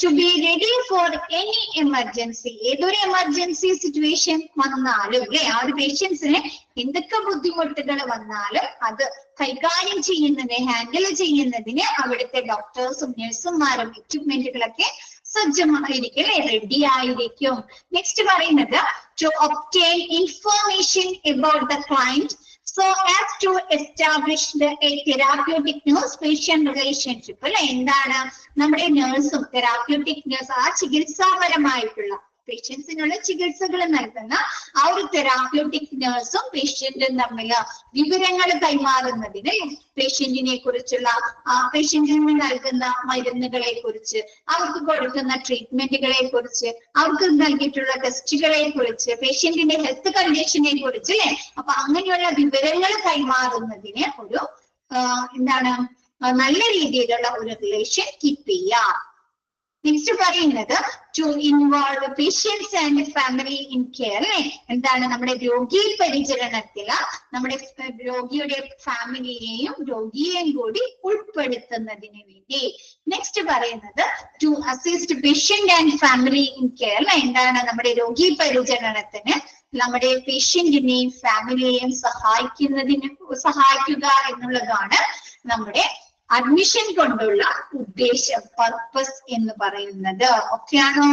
to be ready for any emergency. ഏതൊരു എമർജൻസി സിറ്റുവേഷൻ വന്നാലും അല്ലെ? ആ ഒരു പേഷ്യൻസിന് എന്തൊക്കെ ബുദ്ധിമുട്ടുകൾ വന്നാലും അത് കൈകാര്യം ചെയ്യുന്നതിന് ഹാൻഡിൽ ചെയ്യുന്നതിന് അവിടുത്തെ ഡോക്ടേഴ്സും നഴ്സുമാരും എക്യുപ്മെന്റുകളൊക്കെ സജ്ജമായിരിക്കും അല്ലെ? റെഡി ആയിരിക്കും. നെക്സ്റ്റ് പറയുന്നത് to obtain information about the client so as to establish a therapeutic nurse patient relationship അല്ലെ? എന്താണ്? നമ്മുടെ നേഴ്സും തെറാപ്യൂട്ടിക് നേഴ്സ് ആ ചികിത്സാപരമായിട്ടുള്ള പേഷ്യൻസിനുള്ള ചികിത്സകൾ നൽകുന്ന ആ ഒരു തെറാപ്യൂട്ടിക് നേഴ്സും പേഷ്യന്റും തമ്മിൽ വിവരങ്ങൾ കൈമാറുന്നതിന് പേഷ്യന്റിനെ കുറിച്ചുള്ള പേഷ്യന്റിന് നൽകുന്ന മരുന്നുകളെ കുറിച്ച്, അവർക്ക് കൊടുക്കുന്ന ട്രീറ്റ്മെന്റുകളെ കുറിച്ച്, അവർക്ക് നൽകിയിട്ടുള്ള ടെസ്റ്റുകളെ കുറിച്ച്, പേഷ്യന്റിന്റെ ഹെൽത്ത് കണ്ടീഷനെ കുറിച്ച് അല്ലെ? അപ്പൊ അങ്ങനെയുള്ള വിവരങ്ങൾ കൈമാറുന്നതിന് ഒരു എന്താണ്? നല്ല രീതിയിലുള്ള ഒരു റിലേഷൻ കീപ്പ് ചെയ്യാം. നെക്സ്റ്റ് പറയുന്നത് to involve patients and family in care അല്ലെ? എന്താണ്? നമ്മുടെ രോഗി പരിചരണത്തിൽ നമ്മുടെ രോഗിയുടെ ഫാമിലിയെയും രോഗിയെയും കൂടി ഉൾപ്പെടുത്തുന്നതിന് വേണ്ടി. നെക്സ്റ്റ് പറയുന്നത് to assist patient and family in care അല്ലെ? എന്താണ്? നമ്മുടെ രോഗി പരിചരണത്തിന് നമ്മുടെ പേഷ്യന്റിനെയും ഫാമിലിയെയും സഹായിക്കുക എന്നുള്ളതാണ് നമ്മുടെ അഡ്മിഷൻ കൊണ്ടുള്ള ഉദ്ദേശം, പർപ്പസ് എന്ന് പറയുന്നത്. ഓക്കെയാണോ?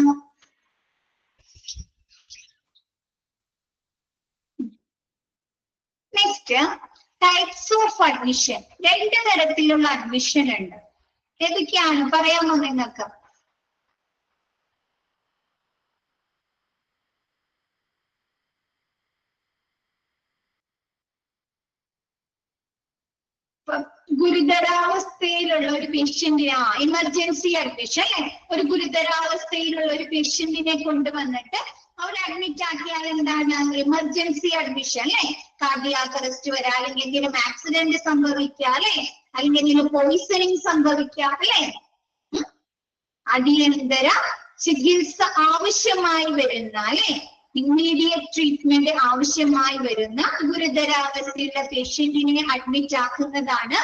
Next types of admission. രണ്ട് തരത്തിലുള്ള അഡ്മിഷൻ ഉണ്ട്. ഏതൊക്കെയാണ് പറയാമോ നിങ്ങൾക്ക്? ഗുരുതരാവസ്ഥയിലുള്ള ഒരു പേഷ്യന്റിനെ, എമർജൻസി അഡ്മിഷൻ അല്ലെ, ഒരു ഗുരുതരാവസ്ഥയിലുള്ള ഒരു പേഷ്യന്റിനെ കൊണ്ടുവന്നിട്ട് അവിടെ അഡ്മിറ്റ് ആക്കിയാൽ എന്താണ് എമർജൻസി അഡ്മിഷൻ അല്ലെ. കാർഡിയാക് അറസ്റ്റ് വരാ, അല്ലെങ്കിൽ എന്തെങ്കിലും ആക്സിഡന്റ് സംഭവിക്കുക അല്ലെ, അല്ലെങ്കിൽ എന്തെങ്കിലും പോയിസണിങ് സംഭവിക്കുക അല്ലെ, അടിയന്തര ചികിത്സ ആവശ്യമായി വരുന്ന അല്ലെ, ഇമ്മീഡിയറ്റ് ട്രീറ്റ്മെന്റ് ആവശ്യമായി വരുന്ന ഗുരുതരാവസ്ഥയുള്ള പേഷ്യന്റിനെ അഡ്മിറ്റ് ആക്കുന്നതാണ്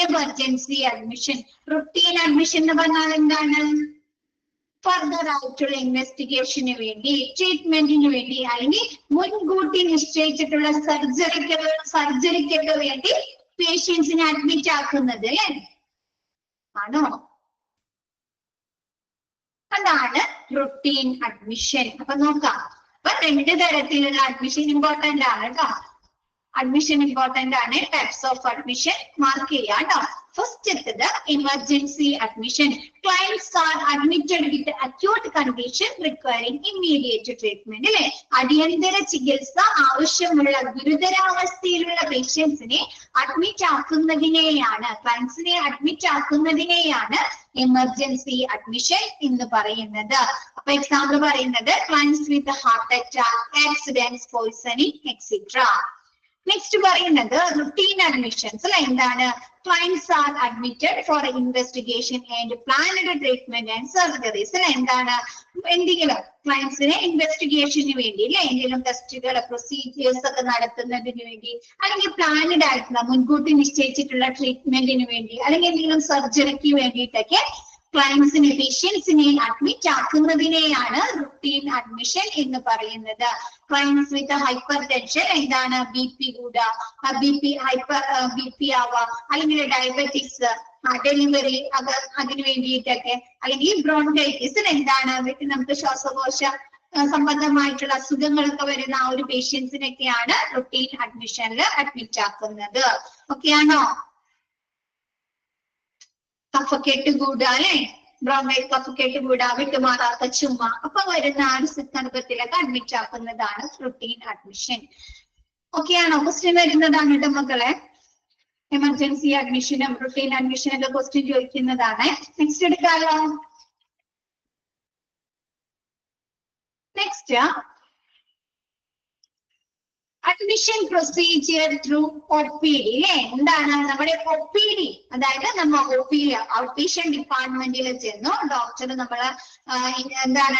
എമർജൻസി അഡ്മിഷൻ. റുട്ടീൻ അഡ്മിഷൻ എന്ന് പറഞ്ഞാൽ എന്താണ്? ഫർദർ ആയിട്ടുള്ള ഇൻവെസ്റ്റിഗേഷന് വേണ്ടി, ട്രീറ്റ്മെന്റിന് വേണ്ടി, അല്ലെങ്കിൽ മുൻകൂട്ടി നിശ്ചയിച്ചിട്ടുള്ള സർജറിക്കൊക്കെ വേണ്ടി പേഷ്യൻസിനെ അഡ്മിറ്റ് ആക്കുന്നത് അല്ലേ, ആണോ? അതാണ് റുട്ടീൻ അഡ്മിഷൻ. അപ്പൊ നോക്കാം. അപ്പൊ 2 തരത്തിലുള്ള അഡ്മിഷൻ ഇമ്പോർട്ടന്റ് ആണ് കേട്ടോ. അഡ്മിഷൻ ഇമ്പോർട്ടന്റ് ആണ്. ടൈപ്സ് ഓഫ് അഡ്മിഷൻ മാർക്ക് ചെയ്യാം കേട്ടോ. ഫസ്റ്റത്തത് emergency admission. Clients are admitted with acute condition requiring immediate treatment അല്ലെ. അടിയന്തര ചികിത്സ ആവശ്യമുള്ള ഗുരുതരാവസ്ഥയിലുള്ള പേഷ്യൻസിനെ അഡ്മിറ്റ് ആക്കുന്നതിനെയാണ്, ക്ലയന്റ്സിനെ അഡ്മിറ്റ് ആക്കുന്നതിനെയാണ് എമർജൻസി അഡ്മിഷൻ എന്ന് പറയുന്നത്. അപ്പൊ എക്സാമ്പിൾ പറയുന്നത് clients with heart attack, accidents, poisoning etcetera. Next പറയുന്നത് റുട്ടീൻ അഡ്മിഷൻസ് അല്ലെ. എന്താണ്? Clients are admitted for investigation and planned treatment and surgeries അല്ലെ. എന്താണ്? എന്തെങ്കിലും ക്ലയന്റ്സിനെ ഇൻവെസ്റ്റിഗേഷന് വേണ്ടി അല്ലെ, എന്തെങ്കിലും ടെസ്റ്റുകൾ, പ്രൊസീജിയേഴ്സ് ഒക്കെ നടത്തുന്നതിന് വേണ്ടി, അല്ലെങ്കിൽ പ്ലാൻഡ് ആയിട്ടുള്ള മുൻകൂട്ടി നിശ്ചയിച്ചിട്ടുള്ള ട്രീറ്റ്മെന്റിന് വേണ്ടി, അല്ലെങ്കിൽ എന്തെങ്കിലും സർജറിക്ക് വേണ്ടിയിട്ടൊക്കെ ക്ലയന്റ്സിനെ, പേഷ്യൻസിനെ അഡ്മിറ്റ് ആക്കുന്നതിനെയാണ് റുട്ടീൻ അഡ്മിഷൻ എന്ന് പറയുന്നത്. ക്ലയന്റ്സ് വിത്ത് ഹൈപ്പർ ടെൻഷൻ, എന്താണ്? BP കൂടുക, BP ആവാം, അല്ലെങ്കിൽ ഡയബറ്റിക്സ്, ഡെലിവറി, അതിന് വേണ്ടിയിട്ടൊക്കെ, അല്ലെങ്കിൽ ബ്രോങ്കൈറ്റിസ്, എന്താണ്? നമുക്ക് ശ്വാസകോശ സംബന്ധമായിട്ടുള്ള അസുഖങ്ങളൊക്കെ വരുന്ന ആ ഒരു പേഷ്യൻസിനൊക്കെയാണ് റുട്ടീൻ അഡ്മിഷനിൽ അഡ്മിറ്റ് ആക്കുന്നത്. ഓക്കെ ആണോ? കഫക്കെട്ട് കൂടുക അല്ലെ, ബ്രോങ്കൈറ്റ് കഫക്കെട്ട് കൂടുക, വിട്ടുമാറാത്ത ചുമ, അപ്പൊ വരുന്ന ആ ഒരു സന്ദർഭത്തിലൊക്കെ അഡ്മിറ്റ് ആക്കുന്നതാണ് റുട്ടീൻ അഡ്മിഷൻ. ഓക്കെ ആണോ? ക്വസ്റ്റ്യൻ വരുന്നതാണ് കേട്ടോ മക്കളെ. എമർജൻസി അഡ്മിഷനും റുട്ടീൻ അഡ്മിഷനൊക്കെ ക്വസ്റ്റ്യൻ ചോദിക്കുന്നതാണ്. നെക്സ്റ്റ് എടുക്കാലോ. Next admission procedure through OPD അല്ലെ. എന്താണ്? നമ്മുടെ OPD, അതായത് നമ്മൾ OPD ഔട്ട് പേഷ്യന്റ് ഡിപ്പാർട്ട്മെന്റിൽ ചെന്നു, ഡോക്ടർ നമ്മളെ എന്താണ്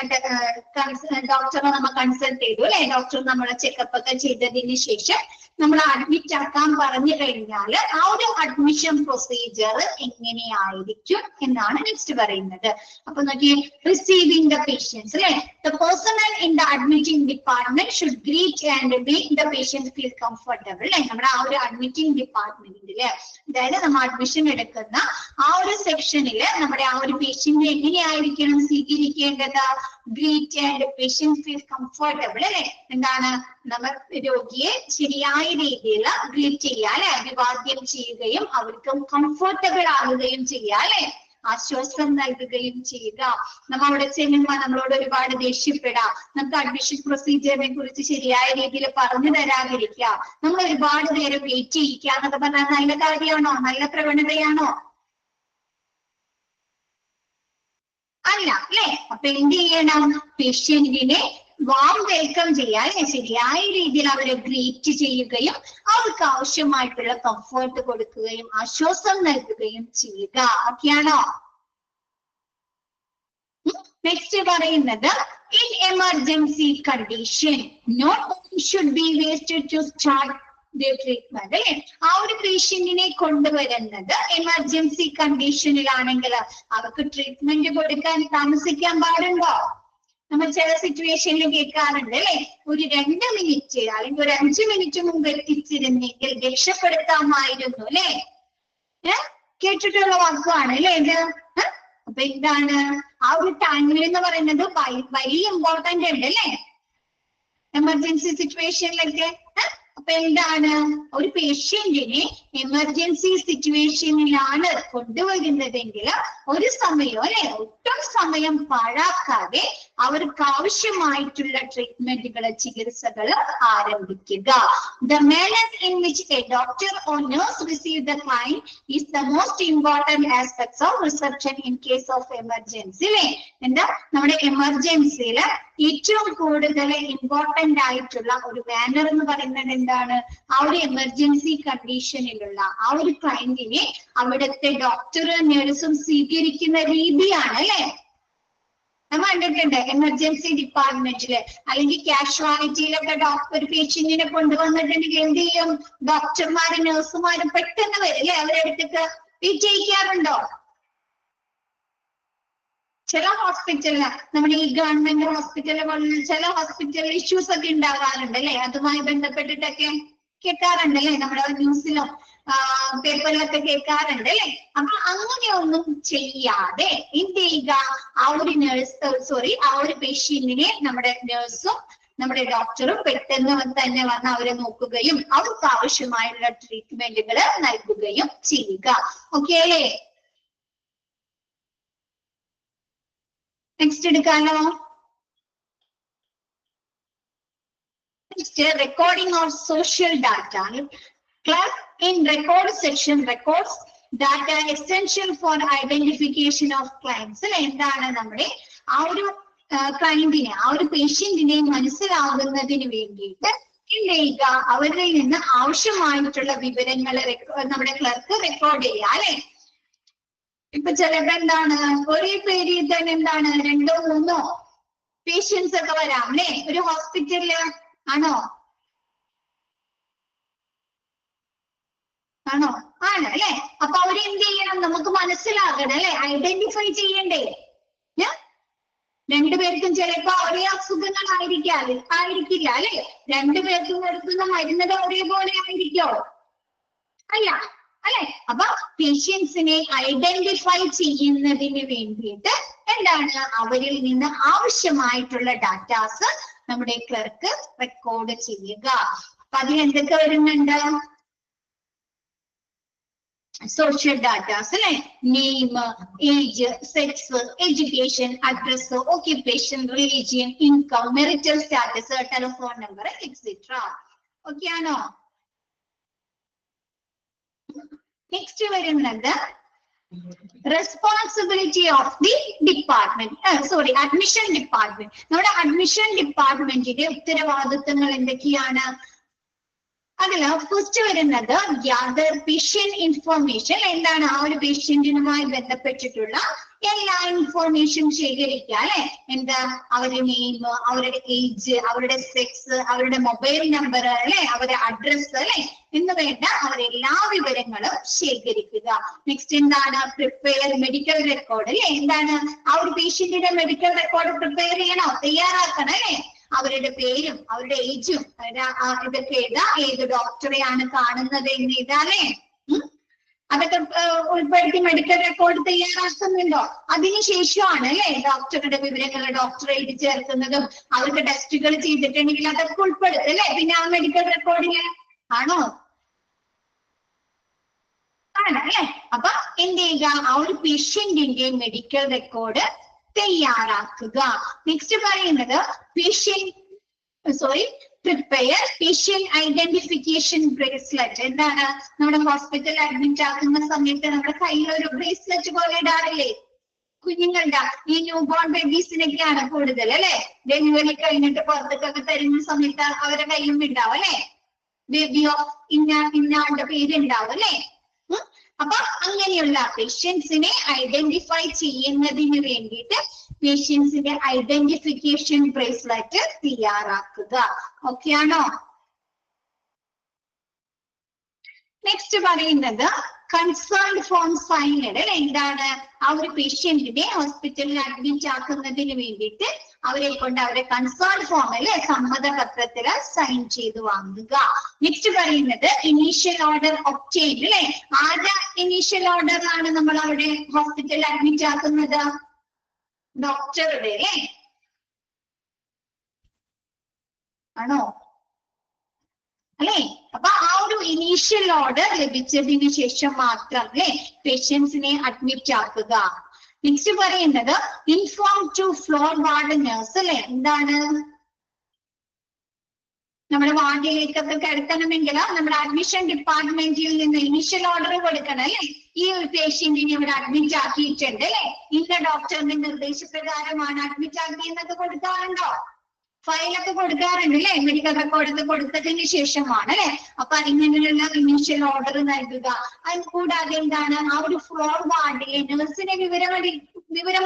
ഡോക്ടറെ നമ്മൾ കൺസൾട്ട് ചെയ്തു അല്ലെ, ഡോക്ടർ നമ്മളെ ചെക്കപ്പ് ഒക്കെ ചെയ്തതിന് ശേഷം നമ്മൾ അഡ്മിറ്റ് ആക്കാൻ പറഞ്ഞു കഴിഞ്ഞാൽ ആ ഒരു അഡ്മിഷൻ പ്രൊസീജിയർ എങ്ങനെയായിരിക്കും എന്നാണ് നെക്സ്റ്റ് പറയുന്നത്. അപ്പൊ നോക്കിയേ, റിസീവിംഗ് ദ പേഷ്യൻസ് അല്ലെ. The personnel in the admitting department should greet and make the patient feel comfortable അല്ലെ. നമ്മുടെ ആ ഒരു അഡ്മിറ്റിംഗ് ഡിപ്പാർട്ട്മെന്റില്, അതായത് നമ്മൾ അഡ്മിഷൻ എടുക്കുന്ന ആ ഒരു സെക്ഷനില് നമ്മുടെ ആ ഒരു പേഷ്യന്റ് എങ്ങനെയായിരിക്കണം സ്വീകരിക്കേണ്ടത്? Greet and patient feel comfortable അല്ലെ. എന്താണ്? നമ്മൾ രോഗിയെ ശരിയായ രീതിയിൽ ഗ്രീറ്റ് ചെയ്യുക അല്ലെ, അഭിവാദ്യം ചെയ്യുകയും അവർക്ക് കംഫർട്ടബിൾ ആകുകയും ചെയ്യുക അല്ലെ, ആശ്വാസം നൽകുകയും ചെയ്യുക. നമ്മൾ അവിടെ ചെല്ലുമ്പോൾ നമ്മളോട് ഒരുപാട് ദേഷ്യപ്പെടാം, നമുക്ക് അഡ്മിഷൻ പ്രൊസീജിയറിനെ കുറിച്ച് ശരിയായ രീതിയിൽ പറഞ്ഞു തരാതിരിക്കുക, നമ്മൾ ഒരുപാട് നേരം വെയിറ്റ് ചെയ്യിക്കുക എന്നൊക്കെ പറഞ്ഞാൽ നല്ല കാര്യമാണോ? നല്ല പ്രവണതയാണോ? അല്ല അല്ലെ. അപ്പൊ എന്ത് ചെയ്യണം? പേഷ്യന്റിനെ വാം വെൽക്കം ചെയ്യുക അല്ലെ, ശരിയായ രീതിയിൽ അവരെ ഗ്രീറ്റ് ചെയ്യുകയും അവർക്ക് ആവശ്യമായിട്ടുള്ള കംഫർട്ട് കൊടുക്കുകയും ആശ്വാസം നൽകുകയും ചെയ്യുക. ഓക്കെയാണോ? നെക്സ്റ്റ് പറയുന്നത് in emergency condition no time should be wasted to start treatment അല്ലെ. ആ ഒരു പേഷ്യന്റിനെ കൊണ്ടുവരുന്നത് എമർജൻസി കണ്ടീഷനിലാണെങ്കിൽ അവർക്ക് ട്രീറ്റ്മെന്റ് കൊടുക്കാൻ താമസിക്കാൻ പാടുണ്ടോ? നമ്മൾ ചില സിറ്റുവേഷനിൽ കേൾക്കാറുണ്ട് അല്ലെ, ഒരു 2 മിനിറ്റ് അല്ലെങ്കിൽ ഒരു 5 മിനിറ്റ് മുമ്പ് എത്തിച്ചിരുന്നെങ്കിൽ രക്ഷപ്പെടുത്താമായിരുന്നു അല്ലെ. കേട്ടിട്ടുള്ള വാക്കാണ് അല്ലെ ഇത്. അപ്പൊ എന്താണ് ആ ഒരു ടൈമിൽ എന്ന് പറയുന്നത് വലിയ ഇമ്പോർട്ടന്റ് ഉണ്ട് അല്ലെ എമർജൻസി സിറ്റുവേഷനിലൊക്കെ. അപ്പൊ എന്താണ്, ഒരു പേഷ്യന്റിനെ എമർജൻസി സിറ്റുവേഷനിലാണ് കൊണ്ടുവരുന്നതെങ്കിൽ ഒരു സമയം അല്ലെ, ഒട്ടും സമയം പാഴാക്കാതെ അവർക്ക് ആവശ്യമായിട്ടുള്ള ട്രീറ്റ്മെന്റുകൾ, ചികിത്സകൾ ആരംഭിക്കുക. The manner in which a doctor or nurse receive the client is the most important aspects of reception in case of emergency. അല്ലെ, എന്താ നമ്മുടെ എമർജൻസിയില് ഏറ്റവും കൂടുതൽ ഇമ്പോർട്ടന്റ് ആയിട്ടുള്ള ഒരു മാനർ എന്ന് പറയുന്നത് എന്താണ്, ആ ഒരു എമർജൻസി കണ്ടീഷനിലുള്ള ആ ഒരു ക്ലയന്റിനെ അവിടുത്തെ ഡോക്ടറും നഴ്സും സ്വീകരിക്കുന്ന രീതിയാണ് അല്ലെ. നമ്മൾ കണ്ടിട്ടുണ്ട് എമർജൻസി ഡിപ്പാർട്ട്മെന്റില് അല്ലെങ്കിൽ കാഷ്വാലിറ്റിയിലൊക്കെ ഒരു പേഷ്യന്റിനെ കൊണ്ടുവന്നിട്ടുണ്ടെങ്കിൽ എന്ത് ചെയ്യും, ഡോക്ടർമാരും നഴ്സുമാരും പെട്ടെന്ന് വരില്ലേ അവരടുത്തേക്ക് വിജയിക്കാറുണ്ടോ? ചില ഹോസ്പിറ്റലില്, നമ്മുടെ ഈ ഗവൺമെന്റ് ഹോസ്പിറ്റലുകളിൽ ചില ഹോസ്പിറ്റലിൽ ഇഷ്യൂസ് ഒക്കെ ഉണ്ടാകാറുണ്ട് അല്ലെ, അതുമായി ബന്ധപ്പെട്ടിട്ടൊക്കെ കേൾക്കാറുണ്ട് അല്ലെ, നമ്മുടെ ന്യൂസിലും പേപ്പറിലൊക്കെ കേൾക്കാറുണ്ട് അല്ലെ. അപ്പൊ അങ്ങനെയൊന്നും ചെയ്യാതെ എന്ത് ചെയ്യുക, ആ ഒരു ആ ഒരു പേഷ്യന്റിനെ നമ്മുടെ നഴ്സും നമ്മുടെ ഡോക്ടറും പെട്ടെന്ന് തന്നെ വന്ന് അവരെ നോക്കുകയും അവർക്ക് ആവശ്യമായുള്ള ട്രീറ്റ്മെന്റുകൾ നൽകുകയും ചെയ്യുക. ഓക്കെ അല്ലേ? നെക്സ്റ്റ് എടുക്കാലോ. Next recording of social data. Clerk in record section records data essential for identification of clients. എന്താണ്, നമ്മുടെ ആ ഒരു ക്ലയന്റിനെ, ആ ഒരു പേഷ്യന്റിനെ മനസ്സിലാകുന്നതിന് വേണ്ടിയിട്ട് എന്ത് ചെയ്യുക, അവരിൽ നിന്ന് ആവശ്യമായിട്ടുള്ള വിവരങ്ങൾ നമ്മുടെ ക്ലർക്ക് റെക്കോർഡ് ചെയ്യുക അല്ലെ. ഇപ്പൊ ചിലപ്പോ എന്താണ്, ഒരേ പേരിൽ തന്നെ എന്താണ് 2 or 3 പേഷ്യൻസ് ഒക്കെ വരാം അല്ലെ ഒരു ഹോസ്പിറ്റലില്. ആണോ? ആണോ? ആണ് അല്ലെ. അപ്പൊ അവരെന്ത് ചെയ്യണം, നമുക്ക് മനസ്സിലാകണം അല്ലെ, ഐഡന്റിഫൈ ചെയ്യണ്ടേ. 2 പേർക്കും ചിലപ്പോ ഒരേ അസുഖങ്ങൾ ആയിരിക്കില്ല അല്ലെ. 2 പേർക്കും കൊടുക്കുന്ന മരുന്നുകൾ ഒരേപോലെ ആയിരിക്കോ? അല്ല അല്ലെ. അപ്പൊ പേഷ്യൻസിനെ ഐഡന്റിഫൈ ചെയ്യുന്നതിന് വേണ്ടിയിട്ട് എന്താണ്, അവരിൽ നിന്ന് ആവശ്യമായിട്ടുള്ള ഡാറ്റാസ് നമ്മുടെ ക്ലർക്ക് റെക്കോർഡ് ചെയ്യുക. അപ്പൊ അതിൽ എന്തൊക്കെ വരുന്നുണ്ട്? social data, name, age, sex, education, address, occupation, religion, income, marital status, telephone number, etc. Okay, ano? Next വരുന്നത് responsibility of the department. Admission department. നമ്മുടെ admission departmentന്റെ ഉത്തരവാദിത്തങ്ങൾ എന്തൊക്കെയാണ്? അതില് ഫസ്റ്റ് വരുന്നത് ഗ്യാദർ പേഷ്യന്റ് ഇൻഫോർമേഷൻ. എന്താണ്, ആ ഒരു പേഷ്യന്റിനുമായി ബന്ധപ്പെട്ടിട്ടുള്ള എല്ലാ ഇൻഫോർമേഷൻ ശേഖരിക്കുക അല്ലെ. എന്താ, അവരുടെ നെയിം, അവരുടെ ഏജ്, അവരുടെ സെക്സ്, അവരുടെ മൊബൈൽ നമ്പർ അല്ലെ, അവരുടെ അഡ്രസ് അല്ലെ എന്ന് വേണ്ട അവരെല്ലാ വിവരങ്ങളും ശേഖരിക്കുക. നെക്സ്റ്റ് എന്താണ്, പ്രിപ്പയർ മെഡിക്കൽ റെക്കോർഡ് അല്ലെ. എന്താണ്, ആ ഒരു പേഷ്യന്റിന്റെ മെഡിക്കൽ റെക്കോർഡ് പ്രിപ്പയർ ചെയ്യണോ, തയ്യാറാക്കണം അല്ലെ. അവരുടെ പേരും അവരുടെ ഏജും ഇതൊക്കെ എഴുതാ, ഏത് ഡോക്ടറെയാണ് കാണുന്നത് എന്ന് എഴുതാല്ലേ. അതൊക്കെ ഉൾപ്പെടുത്തി മെഡിക്കൽ റെക്കോർഡ് തയ്യാറാക്കുന്നുണ്ടോ? അതിനുശേഷമാണ് അല്ലെ ഡോക്ടറുടെ വിവരങ്ങൾ ഡോക്ടർ എഴുതി ചേർക്കുന്നതും അവർക്ക് ടെസ്റ്റുകൾ ചെയ്തിട്ടുണ്ടെങ്കിൽ അതൊക്കെ ഉൾപ്പെടുത്തും അല്ലെ. പിന്നെ ആ മെഡിക്കൽ റെക്കോർഡില് ആണോ? ആണ് അല്ലെ. അപ്പൊ എന്ത് ചെയ്യുക, ആ ഒരു പേഷ്യന്റിന്റെ മെഡിക്കൽ റെക്കോർഡ് തയ്യാറാക്കുക. നെക്സ്റ്റ് പറയുന്നത് പ്രിപ്പയർ പേഷ്യന്റ് ഐഡന്റിഫിക്കേഷൻ ബ്രേസ്ലെറ്റ്. എന്താണ്, നമ്മുടെ ഹോസ്പിറ്റലിൽ അഡ്മിറ്റ് ആക്കുന്ന സമയത്ത് നമ്മുടെ കയ്യിൽ ഒരു ബ്രേസ്ലെറ്റ് പോലെ ഇടാറില്ലേ കുഞ്ഞുങ്ങളുടെ? ഈ ന്യൂ ബോൺ ബേബീസിനൊക്കെയാണ് കൂടുതൽ അല്ലെ. ഡെലിവറി കഴിഞ്ഞിട്ട് പുറത്തേക്കൊക്കെ തരുന്ന സമയത്ത് അവരുടെ കയ്യും ഉണ്ടാവും അല്ലെ, ബേബിയോ ഇന്നാളുടെ പേരുണ്ടാവും അല്ലെ. അപ്പൊ അങ്ങനെയുള്ള പേഷ്യൻസിനെ ഐഡന്റിഫൈ ചെയ്യുന്നതിന് വേണ്ടിയിട്ട് പേഷ്യൻസിന്റെ ഐഡന്റിഫിക്കേഷൻ ബ്രേസ്ലെറ്റ് തയ്യാറാക്കുക. ഓക്കെ ആണോ? നെക്സ്റ്റ് പറയുന്നത് കൺസേൺഡ് ഫോം സൈൻഡ്. എന്താണ്, ആ ഒരു പേഷ്യന്റിനെ ഹോസ്പിറ്റലിൽ അഡ്മിറ്റ് ആക്കുന്നതിന് വേണ്ടിയിട്ട് അവരെ കൊണ്ട് അവരെ കൺസേൺ ഫോം അല്ലെ സമ്മതപത്രത്തില് സൈൻ ചെയ്ത് വാങ്ങുക. നെക്സ്റ്റ് പറയുന്നത് ഇനീഷ്യൽ ഓർഡർ ഒബ്റ്റെയിൻ അല്ലെ. ആരുടെ ഇനീഷ്യൽ ഓർഡറിലാണ് നമ്മൾ അവിടെ ഹോസ്പിറ്റലിൽ അഡ്മിറ്റ് ആക്കുന്നത്? ഡോക്ടറുടെ അല്ലെ. ആണോ? അല്ലെ? അപ്പൊ ആ ഒരു ഇനീഷ്യൽ ഓർഡർ ലഭിച്ചതിന് ശേഷം മാത്രം അല്ലെ പേഷ്യൻസിനെ അഡ്മിറ്റ് ആക്കുക. നെക്സ്റ്റ് പറയുന്നത് inform to floor ward nurse അല്ലെ. എന്താണ്? നമ്മുടെ വാർഡിലേക്കൊക്കെ കിടക്കണമെങ്കിൽ നമ്മുടെ അഡ്മിഷൻ ഡിപ്പാർട്ട്മെന്റിൽ നിന്ന് ഇനീഷ്യൽ ഓർഡർ കൊടുക്കണം അല്ലെ. ഈ ഒരു പേഷ്യന്റിനെ ഇവിടെ അഡ്മിറ്റ് ആക്കിയിട്ടുണ്ട് അല്ലെ, ഇന്ന ഡോക്ടറിന്റെ നിർദ്ദേശപ്രകാരമാണ് അഡ്മിറ്റ് ആക്കിയെന്നൊക്കെ കൊടുക്കാറുണ്ടോ? ഫയലൊക്കെ കൊടുക്കാറുണ്ട് അല്ലെ, മെഡിക്കൽ റെക്കോർഡൊക്കെ കൊടുത്തതിന് ശേഷമാണ് അല്ലെ. അപ്പൊ ഇങ്ങനെയുള്ള ഇനീഷ്യൽ ഓർഡർ നൽകുക. അത് കൂടാതെ എന്താണ്, ആ ഒരു ഫ്ലോർ വാർഡിലെ നഴ്സിനെ വിവരം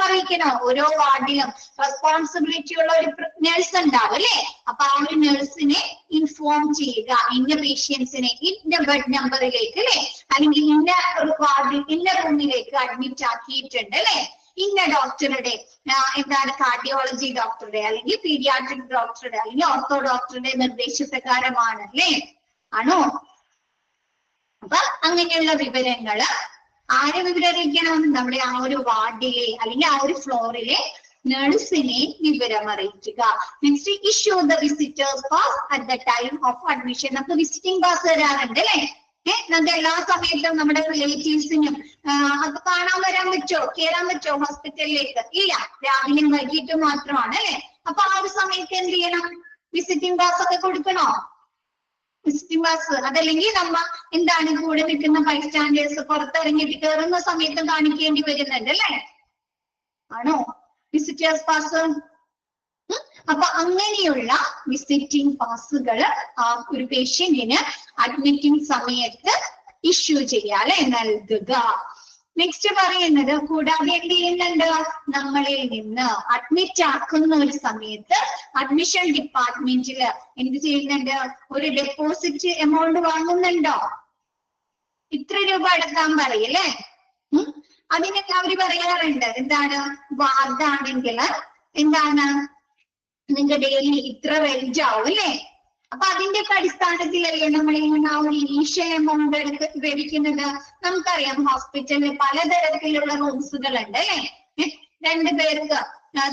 അറിയിക്കണോ? ഓരോ വാർഡിലും റെസ്പോൺസിബിലിറ്റി ഉള്ള ഒരു നഴ്സ് ഉണ്ടാവും അല്ലെ. അപ്പൊ ആ ഒരു നഴ്സിനെ ഇൻഫോം ചെയ്യുക, ഇന്ന പേഷ്യൻസിനെ ഇന്ന ബെഡ് നമ്പറിലേക്ക് അല്ലെ, അല്ലെങ്കിൽ ഇന്ന ഒരു വാർഡിൽ ഇന്ന റൂമിലേക്ക് അഡ്മിറ്റ് ആക്കിയിട്ടുണ്ട് അല്ലെ, ഇന്ന ഡോക്ടറുടെ എന്താണ് കാർഡിയോളജി ഡോക്ടറുടെ അല്ലെങ്കിൽ പീഡിയാട്രിക് ഡോക്ടറുടെ അല്ലെങ്കിൽ ഓർത്തോ ഡോക്ടറുടെ നിർദ്ദേശപ്രകാരമാണ് അല്ലേ, ആണോ? അപ്പൊ അങ്ങനെയുള്ള വിവരങ്ങള് ആരെ വിവരറിയിക്കണം? നമ്മുടെ ആ ഒരു വാർഡിലെ അല്ലെങ്കിൽ ആ ഒരു ഫ്ലോറിലെ നഴ്സിനെ വിവരം അറിയിക്കുക. Next issue the visitors pass at the time of admission. നമുക്ക് വിസിറ്റിംഗ് പാസ് തരാറുണ്ട് അല്ലെ. നമുക്ക് എല്ലാ സമയത്തും നമ്മുടെ റിലേറ്റീവ്സിനും അത് കാണാൻ വരാൻ പറ്റോ, കയറാൻ പറ്റോ ഹോസ്പിറ്റലിലേക്ക്? ഇല്ല, രാവിലെയും വൈകിട്ടും മാത്രമാണ് അല്ലെ. അപ്പൊ ആ ഒരു സമയത്ത് എന്ത് ചെയ്യണം? വിസിറ്റിംഗ് പാസ് ഒക്കെ കൊടുക്കണോ? വിസിറ്റിംഗ് പാസ് അതല്ലെങ്കിൽ നമ്മ എന്താണ് കൂടെ നിൽക്കുന്ന ബൈസ്റ്റാൻഡേഴ്സ് പുറത്തിറങ്ങിയിട്ട് കയറുന്ന സമയത്ത് കാണിക്കേണ്ടി വരുന്നുണ്ട് അല്ലെ, ആണോ? Visitors pass. അപ്പൊ അങ്ങനെയുള്ള വിസിറ്റിംഗ് പാസുകൾ ആ ഒരു പേഷ്യന്റിന് അഡ്മിറ്റിംഗ് സമയത്ത് ഇഷ്യൂ ചെയ്യാതെ നൽകുക. നെക്സ്റ്റ് പറയുന്നത് കൂടാതെ എന്ത് ചെയ്യുന്നുണ്ട്? നമ്മളിൽ നിന്ന് അഡ്മിറ്റ് ആക്കുന്ന ഒരു സമയത്ത് അഡ്മിഷൻ ഡിപ്പാർട്ട്മെന്റില് എന്ത് ചെയ്യുന്നുണ്ട്? ഒരു ഡെപ്പോസിറ്റ് എമൗണ്ട് വാങ്ങുന്നുണ്ടോ? ഇത്ര രൂപ അടക്കാൻ പറയല്ലേ. അതിനൊക്കെ അവര് പറയാറുണ്ട് എന്താണ്? വാർഡാണെങ്കിൽ എന്താണ് നിങ്ങൾക്ക് ഡെയിലി ഇത്ര റെന്റ് ആവും അല്ലേ. അപ്പൊ അതിന്റെ ഒക്കെ അടിസ്ഥാനത്തിലല്ലേ നമ്മൾ ആ ഒരു ഇനീഷ്യൽ എമൗണ്ട് ലഭിക്കുന്നത്. നമുക്കറിയാം ഹോസ്പിറ്റലിൽ പലതരത്തിലുള്ള റൂംസുകൾ ഉണ്ട് അല്ലെ. 2 പേർക്ക്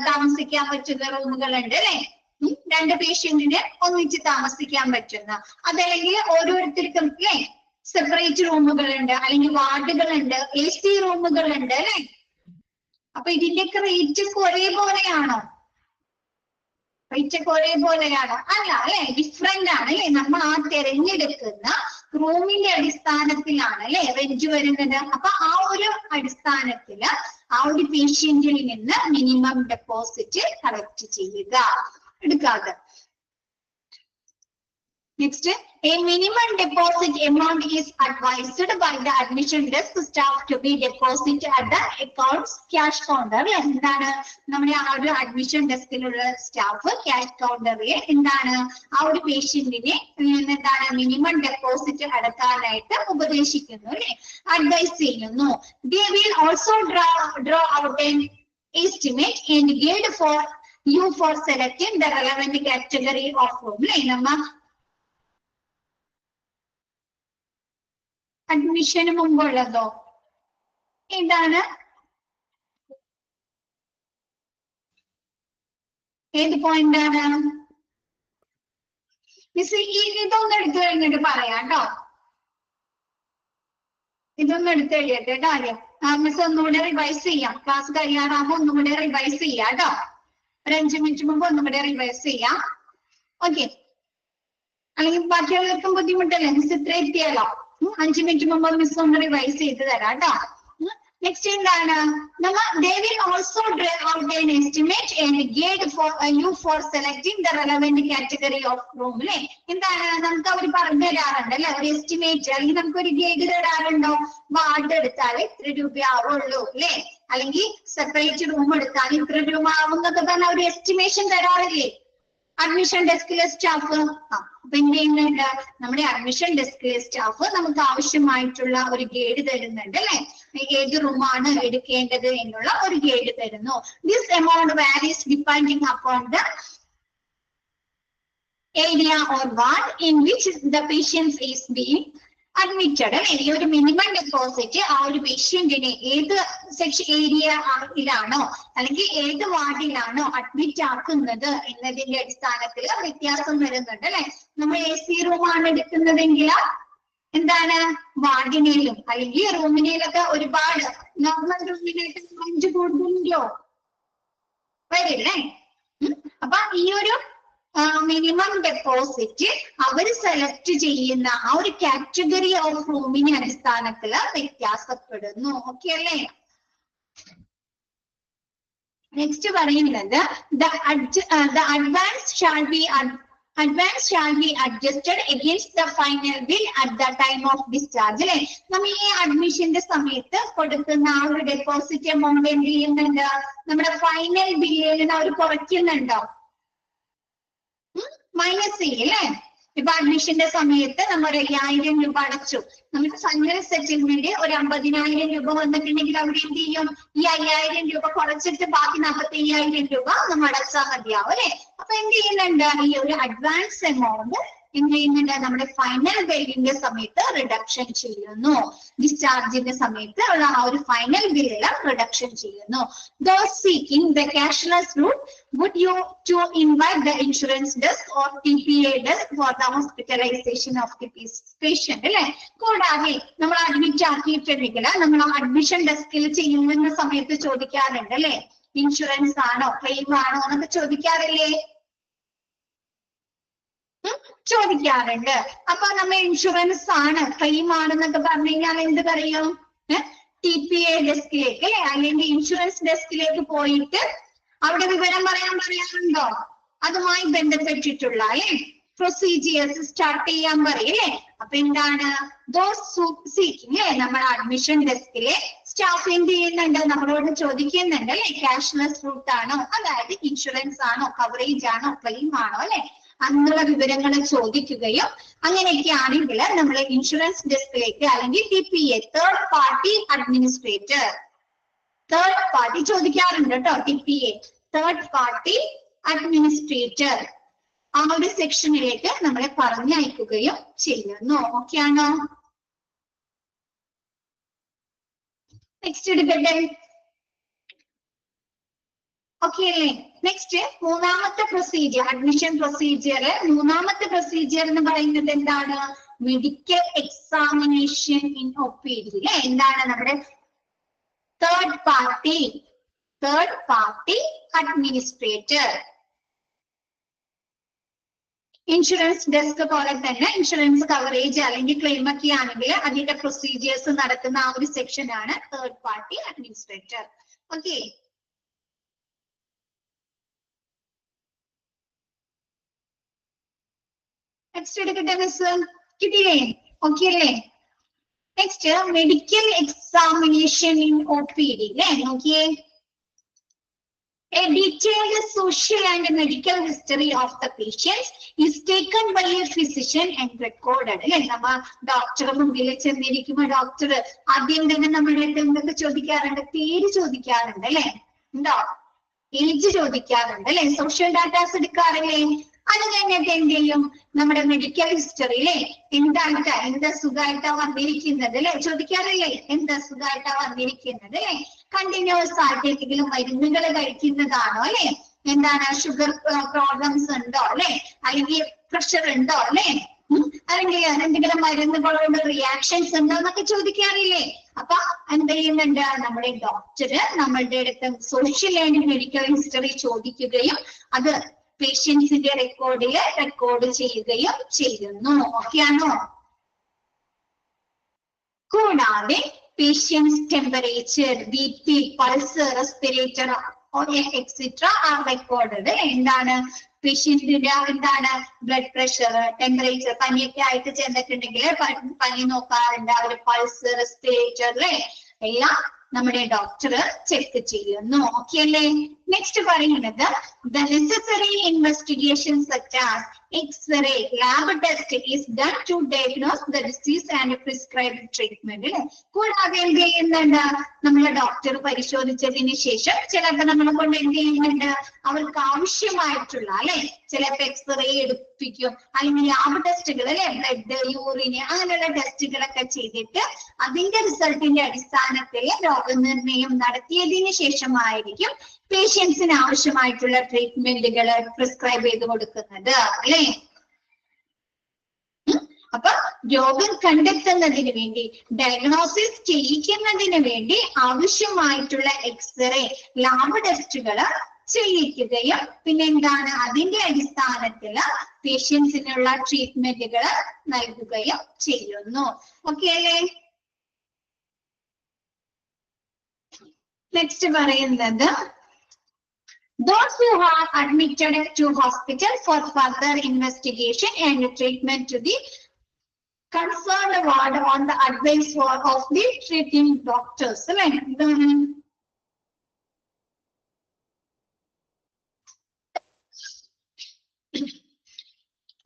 താമസിക്കാൻ പറ്റുന്ന റൂമുകളുണ്ട് അല്ലെ, 2 പേഷ്യന്റിന് ഒന്നിച്ച് താമസിക്കാൻ പറ്റുന്ന, അതല്ലെങ്കിൽ ഓരോരുത്തർക്കും അല്ലെ സെപ്പറേറ്റ് റൂമുകളുണ്ട്, അല്ലെങ്കിൽ വാർഡുകളുണ്ട്, AC റൂമുകളുണ്ട് അല്ലെ. അപ്പൊ ഇതിന്റെയൊക്കെ റേറ്റ് ഒരേപോലെയാണോ? റേറ്റ് ഒക്കെ ഒരേപോലെയാണോ? അല്ല അല്ലെ, ഡിഫറെന്റ് ആണ് അല്ലെ. നമ്മൾ ആ തിരഞ്ഞെടുക്കുന്ന റൂമിന്റെ അടിസ്ഥാനത്തിലാണ് അല്ലെ റെന്റ് വരുന്നത്. അപ്പൊ ആ ഒരു അടിസ്ഥാനത്തില് ആ ഒരു പേഷ്യന്റിൽ നിന്ന് മിനിമം ഡെപ്പോസിറ്റ് കളക്ട് ചെയ്യുക, എടുക്കാതെ. Next, a minimum deposit amount is advised by the admission desk staff to be deposited at the accounts cash counter. എന്താണ് നമ്മുടെ ആ ഒരു അഡ്മിഷൻ ഡെസ്കിലുള്ള സ്റ്റാഫ് ക്യാഷ് കൗണ്ടറിൽ എന്താണ് ആ ഒരു പേഷ്യന്റിനെ എന്താണ് മിനിമം ഡെപ്പോസിറ്റ് അടക്കാനായിട്ട് ഉപദേശിക്കുന്നു അല്ലെ, അഡ്വൈസ് ചെയ്യുന്നു. They will also draw out an estimate and guide for you for selecting the relevant category of room. നമ്മ അഡ്മിഷന് മുമ്പുള്ളതോ എന്താണ്? ഏത് പോയിന്റ് ആണ് മിസ്? ഇതൊന്നും എടുത്തു കഴിഞ്ഞിട്ട് പറയാം കേട്ടോ, ഇതൊന്നും എടുത്ത് കഴിയട്ടെ കേട്ടോ ആദ്യം. മിസ് ഒന്നുകൂടെ റിവൈസ് ചെയ്യാം, ക്ലാസ് കഴിയാറാകുമ്പോ ഒന്നുകൂടെ റിവൈസ് ചെയ്യാം കേട്ടോ. ഒരു 5 മിനിറ്റ് മുമ്പ് ഒന്നുകൂടെ റിവൈസ് ചെയ്യാം. ഓക്കെ, അല്ലെങ്കിൽ ബാക്കിയുള്ളവർക്കും ബുദ്ധിമുട്ടല്ലേ? മിസ് ഇത്ര എത്തിയാലോ? 5 മിനിറ്റ് മുമ്പ് മിസ് ഒന്ന് റിവൈസ് ചെയ്ത് തരാം കേട്ടോ. നെക്സ്റ്റ് എന്താണ്? they will also draw out an estimate and guide for you for selecting the relevant category of room. അല്ലെ, എന്താണ് നമുക്ക് അവർ പറഞ്ഞു തരാറുണ്ട് അല്ലെ, ഒരു എസ്റ്റിമേറ്റ് അല്ലെങ്കിൽ നമുക്കൊരു ഗൈഡ് തരാറുണ്ടോ? വാർഡ് എടുത്താൽ ഇത്ര രൂപയാവുള്ളൂ അല്ലെ, അല്ലെങ്കിൽ സെപ്പറേറ്റ് റൂം എടുത്താൽ ഇത്ര രൂപ ആവുന്നൊക്കെ തന്നെ ഒരു എസ്റ്റിമേഷൻ തരാറില്ലേ അഡ്മിഷൻ ഡെസ്കിലെ സ്റ്റാഫ്? അപ്പൊ എന്ത് ചെയ്യുന്നുണ്ട്? നമ്മുടെ അഡ്മിഷൻ ഡെസ്കിലെ സ്റ്റാഫ് നമുക്ക് ആവശ്യമായിട്ടുള്ള ഒരു ഗൈഡ് തരുന്നുണ്ട് അല്ലെ, ഏത് റൂമാണ് എടുക്കേണ്ടത് എന്നുള്ള ഒരു ഗൈഡ് തരുന്നു. This amount varies depending upon the area or ward in which the patient is being admitted അല്ലെ. ഈ ഒരു മിനിമം ഡെപ്പോസിറ്റ് ആ ഒരു പേഷ്യന്റിനെ ഏത് സെക്ഷൻ ഏരിയയിലാണോ അല്ലെങ്കിൽ ഏത് വാർഡിലാണോ അഡ്മിറ്റ് ആക്കുന്നത് എന്നതിന്റെ അടിസ്ഥാനത്തിൽ വ്യത്യാസം വരുന്നുണ്ട് അല്ലെ. നമ്മൾ AC റൂമാണ് എടുക്കുന്നതെങ്കിൽ എന്താണ് വാർഡിനെയും അല്ലെങ്കിൽ റൂമിനെയിലൊക്കെ ഒരുപാട് നോർമൽ റൂമിനായിട്ട് 5 കൂടുതലുണ്ടോ വരില്ലേ. അപ്പൊ ഈ ഒരു മിനിമം ഡെപ്പോസിറ്റ് അവർ സെലക്ട് ചെയ്യുന്ന ആ ഒരു കാറ്റഗറി ഓഫ് റൂമിനെ അടിസ്ഥാനത്തിൽ വ്യത്യാസപ്പെടുന്നു. ഓക്കെ അല്ലേ. നെക്സ്റ്റ് പറയുന്നത് advance shall be adjusted against the final bill at the time of discharge അല്ലെ. നമ്മൾ ഈ അഡ്മിഷന്റെ സമയത്ത് കൊടുക്കുന്ന ആ ഒരു ഡെപ്പോസിറ്റ് എമൗണ്ട് എന്ത് ചെയ്യുന്നുണ്ട്, നമ്മുടെ ഫൈനൽ ബില്ലിൽ നിന്ന് അവർ കുറയ്ക്കുന്നുണ്ടോ, മൈനസ് ചെയ്യല്ലേ. ഇപ്പൊ അഡ്മിഷന്റെ സമയത്ത് നമ്മൾ 5000 രൂപ അടച്ചു, നമുക്ക് ഫൈനൽ സെറ്റിൽമെന്റ് ഒരു 50,000 രൂപ വന്നിട്ടുണ്ടെങ്കിൽ അവിടെ എന്ത് ചെയ്യും, ഈ 5000 രൂപ കുറച്ചിട്ട് ബാക്കി 45,000 രൂപ നമ്മൾ അടച്ചാൽ മതിയാവും അല്ലെ. അപ്പൊ എന്ത് ചെയ്യുന്നുണ്ട്, ഈ ഒരു അഡ്വാൻസ് എമൗണ്ട് എന്ത് ചെയ്യുന്നുണ്ട്, നമ്മുടെ ഫൈനൽ ബില്ലിന്റെ സമയത്ത് റിഡക്ഷൻ ചെയ്യുന്നു, ഡിസ്ചാർജിന്റെ സമയത്ത് ഉള്ള ആ ഒരു ഫൈനൽ ബില്ലിൽ റിഡക്ഷൻ ചെയ്യുന്നു. Those seeking the cashless route would you to invite the insurance desk or TPA desk for the hospitalization of the patient അല്ലെ. കൂടാതെ നമ്മൾ അഡ്മിറ്റ് ആക്കിയിട്ടുണ്ടെങ്കിൽ നമ്മൾ അഡ്മിഷൻ ഡെസ്കിൽ ചെയ്യുന്ന സമയത്ത് ചോദിക്കാറുണ്ട് അല്ലെ, ഇൻഷുറൻസ് ആണോ ക്ലെയിം ആണോ എന്നൊക്കെ ചോദിക്കാറില്ലേ, ചോദിക്കാറുണ്ട്. അപ്പൊ നമ്മൾ ഇൻഷുറൻസ് ആണ് ക്ലെയിം ആണെന്നൊക്കെ പറഞ്ഞു കഴിഞ്ഞാൽ എന്ത് പറയും, TPA ഡെസ്കിലേക്ക് അല്ലെ അല്ലെങ്കിൽ ഇൻഷുറൻസ് ഡെസ്കിലേക്ക് പോയിട്ട് അവിടെ വിവരം പറയാറുണ്ടോ, അതുമായി ബന്ധപ്പെട്ടിട്ടുള്ള അല്ലെ പ്രൊസീജിയേഴ്സ് സ്റ്റാർട്ട് ചെയ്യാൻ പറയല്ലേ. അപ്പൊ എന്താണ് സീക്കിംഗ് നമ്മൾ അഡ്മിഷൻ ഡെസ്കിലെ സ്റ്റാഫ് എന്ത് ചെയ്യുന്നുണ്ട്, നമ്മളോട് ചോദിക്കുന്നുണ്ട് അല്ലെ, ക്യാഷ്ലെസ് റൂട്ട് ആണോ, അതായത് ഇൻഷുറൻസ് ആണോ കവറേജ് ആണോ ക്ലെയിം ആണോ അല്ലെ, അങ്ങനെയുള്ള വിവരങ്ങൾ ചോദിക്കുകയും അങ്ങനെയൊക്കെ ആണെങ്കിൽ നമ്മൾ ഇൻഷുറൻസ് ഡെസ്കിലേക്ക് അല്ലെങ്കിൽ TPA third party administrator, third party ചോദിക്കാറുണ്ട് കേട്ടോ, TPA തേർഡ് പാർട്ടി അഡ്മിനിസ്ട്രേറ്റർ ആ ഒരു സെക്ഷനിലേക്ക് നമ്മളെ പറഞ്ഞയക്കുകയും ചെയ്യുന്നു. ഓക്കെ ആണോ. നെക്സ്റ്റ് എടുക്കട്ടെ. ഓക്കെ അല്ലേ. നെക്സ്റ്റ് മൂന്നാമത്തെ പ്രൊസീജിയർ, അഡ്മിഷൻ പ്രൊസീജിയർ. മൂന്നാമത്തെ പ്രൊസീജിയർ എന്ന് പറയുന്നത് എന്താണ്, മെഡിക്കൽ എക്സാമിനേഷൻ ഇൻ OPD അല്ലെ. എന്താണ് നമ്മുടെ third party administrator. Insurance desk പോലെ തന്നെ ഇൻഷുറൻസ് കവറേജ് അല്ലെങ്കിൽ ക്ലെയിം ഒക്കെ ആണെങ്കിൽ അതിന്റെ പ്രൊസീജിയേഴ്സ് നടക്കുന്ന ആ ഒരു സെക്ഷൻ ആണ് third party administrator. Okay. Next എടുക്കട്ടെ മിസ്, കിട്ടിയില്ലേ, ഓക്കെ അല്ലേ. Next medical examination in OPD അല്ലേ. നോക്കിയേ, a detailed social and medical history of the patients is taken by a physician and recorded അല്ലെ. നമ്മ ഡോക്ടറെ മുമ്പിൽ ചെന്നിരിക്കുമ്പോ ഡോക്ടർ ആദ്യം തന്നെ നമ്മുടെ എന്തൊക്കെ ചോദിക്കാറുണ്ട്, പേര് ചോദിക്കാറുണ്ട് അല്ലെ, ഉണ്ടോ, ഏജ് ചോദിക്കാറുണ്ട് അല്ലെ, സോഷ്യൽ ഡാറ്റാസ് എടുക്കാറില്ലേ. അത് കഴിഞ്ഞിട്ട് എന്ത് ചെയ്യും, നമ്മുടെ മെഡിക്കൽ ഹിസ്റ്ററിയിലെ എന്താ സുഖമായിട്ടാ വന്നിരിക്കുന്നത് അല്ലെ, ചോദിക്കാറില്ലേ, എന്താ സുഖമായിട്ടാ വന്നിരിക്കുന്നത് അല്ലെ, കണ്ടിന്യൂസ് ആയിട്ട് എന്തെങ്കിലും മരുന്നുകൾ കഴിക്കുന്നതാണോ അല്ലെ, എന്താണ് ഷുഗർ പ്രോബ്ലംസ് ഉണ്ടോ അല്ലെ, അല്ലെങ്കിൽ പ്രഷർ ഉണ്ടോ അല്ലെ, അല്ലെങ്കിൽ എന്തെങ്കിലും മരുന്നുകളോട് റിയാക്ഷൻസ് ഉണ്ടോ എന്നൊക്കെ ചോദിക്കാറില്ലേ. അപ്പൊ എന്ത് ചെയ്യുന്നുണ്ട്, നമ്മുടെ ഡോക്ടർ നമ്മളുടെ അടുത്ത് സോഷ്യൽ ആൻഡ് മെഡിക്കൽ ഹിസ്റ്ററി ചോദിക്കുകയും അത് പേഷ്യൻസിന്റെ റെക്കോർഡിൽ റെക്കോർഡ് ചെയ്യുകയും ചെയ്യുന്നു. ഓക്കെയാണോ. കൂടാതെ patients temperature, BP, pulse, respirator etcetera are recorded. എന്താണ് പേഷ്യന്റിന്റെ എന്താണ് ബ്ലഡ് പ്രഷർ, ടെമ്പറേച്ചർ, പനിയൊക്കെ ആയിട്ട് ചെന്നിട്ടുണ്ടെങ്കിൽ പനി നോക്കാറുണ്ട്, അവര് പൾസ്, റെസ്പിറേറ്റർ അല്ലെ എല്ലാം നമ്മുടെ ഡോക്ടർ ചെക്ക് ചെയ്യുന്നു. ഓക്കെ അല്ലേ. നെക്സ്റ്റ് പറയുന്നത് the necessary investigations such as X-ray lab test is done to diagnose the disease and prescribe treatment. കൂടാതെ എന്ത് ചെയ്യുന്നുണ്ട്, നമ്മളെ ഡോക്ടർ പരിശോധിച്ചതിന് ശേഷം ചിലപ്പോൾ നമ്മളെ കൊണ്ട് എന്ത് ചെയ്യുന്നുണ്ട്, അവർക്ക് ആവശ്യമായിട്ടുള്ള അല്ലെ ചിലപ്പോൾ എക്സ്റേ എടുപ്പിക്കും, അല്ലെങ്കിൽ ലാബ് ടെസ്റ്റുകൾ അല്ലെ ബ്ലഡ്, യൂറിന് അങ്ങനെയുള്ള ടെസ്റ്റുകളൊക്കെ ചെയ്തിട്ട് അതിന്റെ റിസൾട്ടിന്റെ അടിസ്ഥാനത്തിൽ രോഗനിർണയം നടത്തിയതിന് ശേഷമായിരിക്കും പേഷ്യൻസിന് ആവശ്യമായിട്ടുള്ള ട്രീറ്റ്മെന്റുകൾ പ്രിസ്ക്രൈബ് ചെയ്ത് കൊടുക്കുന്നത് അല്ലെ. അപ്പൊ രോഗം കണ്ടെത്തുന്നതിന് വേണ്ടി, ഡയഗ്നോസിസ് ചെയ്യിക്കുന്നതിന് വേണ്ടി ആവശ്യമായിട്ടുള്ള എക്സ്റേ, ലാബ് ടെസ്റ്റുകൾ ചെയ്യിക്കുകയും പിന്നെ എന്താണ് അതിന്റെ അടിസ്ഥാനത്തിൽ പേഷ്യൻസിനുള്ള ട്രീറ്റ്മെന്റുകൾ നൽകുകയും ചെയ്യുന്നു. ഓക്കെ അല്ലേ? നെക്സ്റ്റ് പറയുന്നത്, those who are admitted to hospital for further investigation and treatment to the concerned ward on the advice of the treating doctors.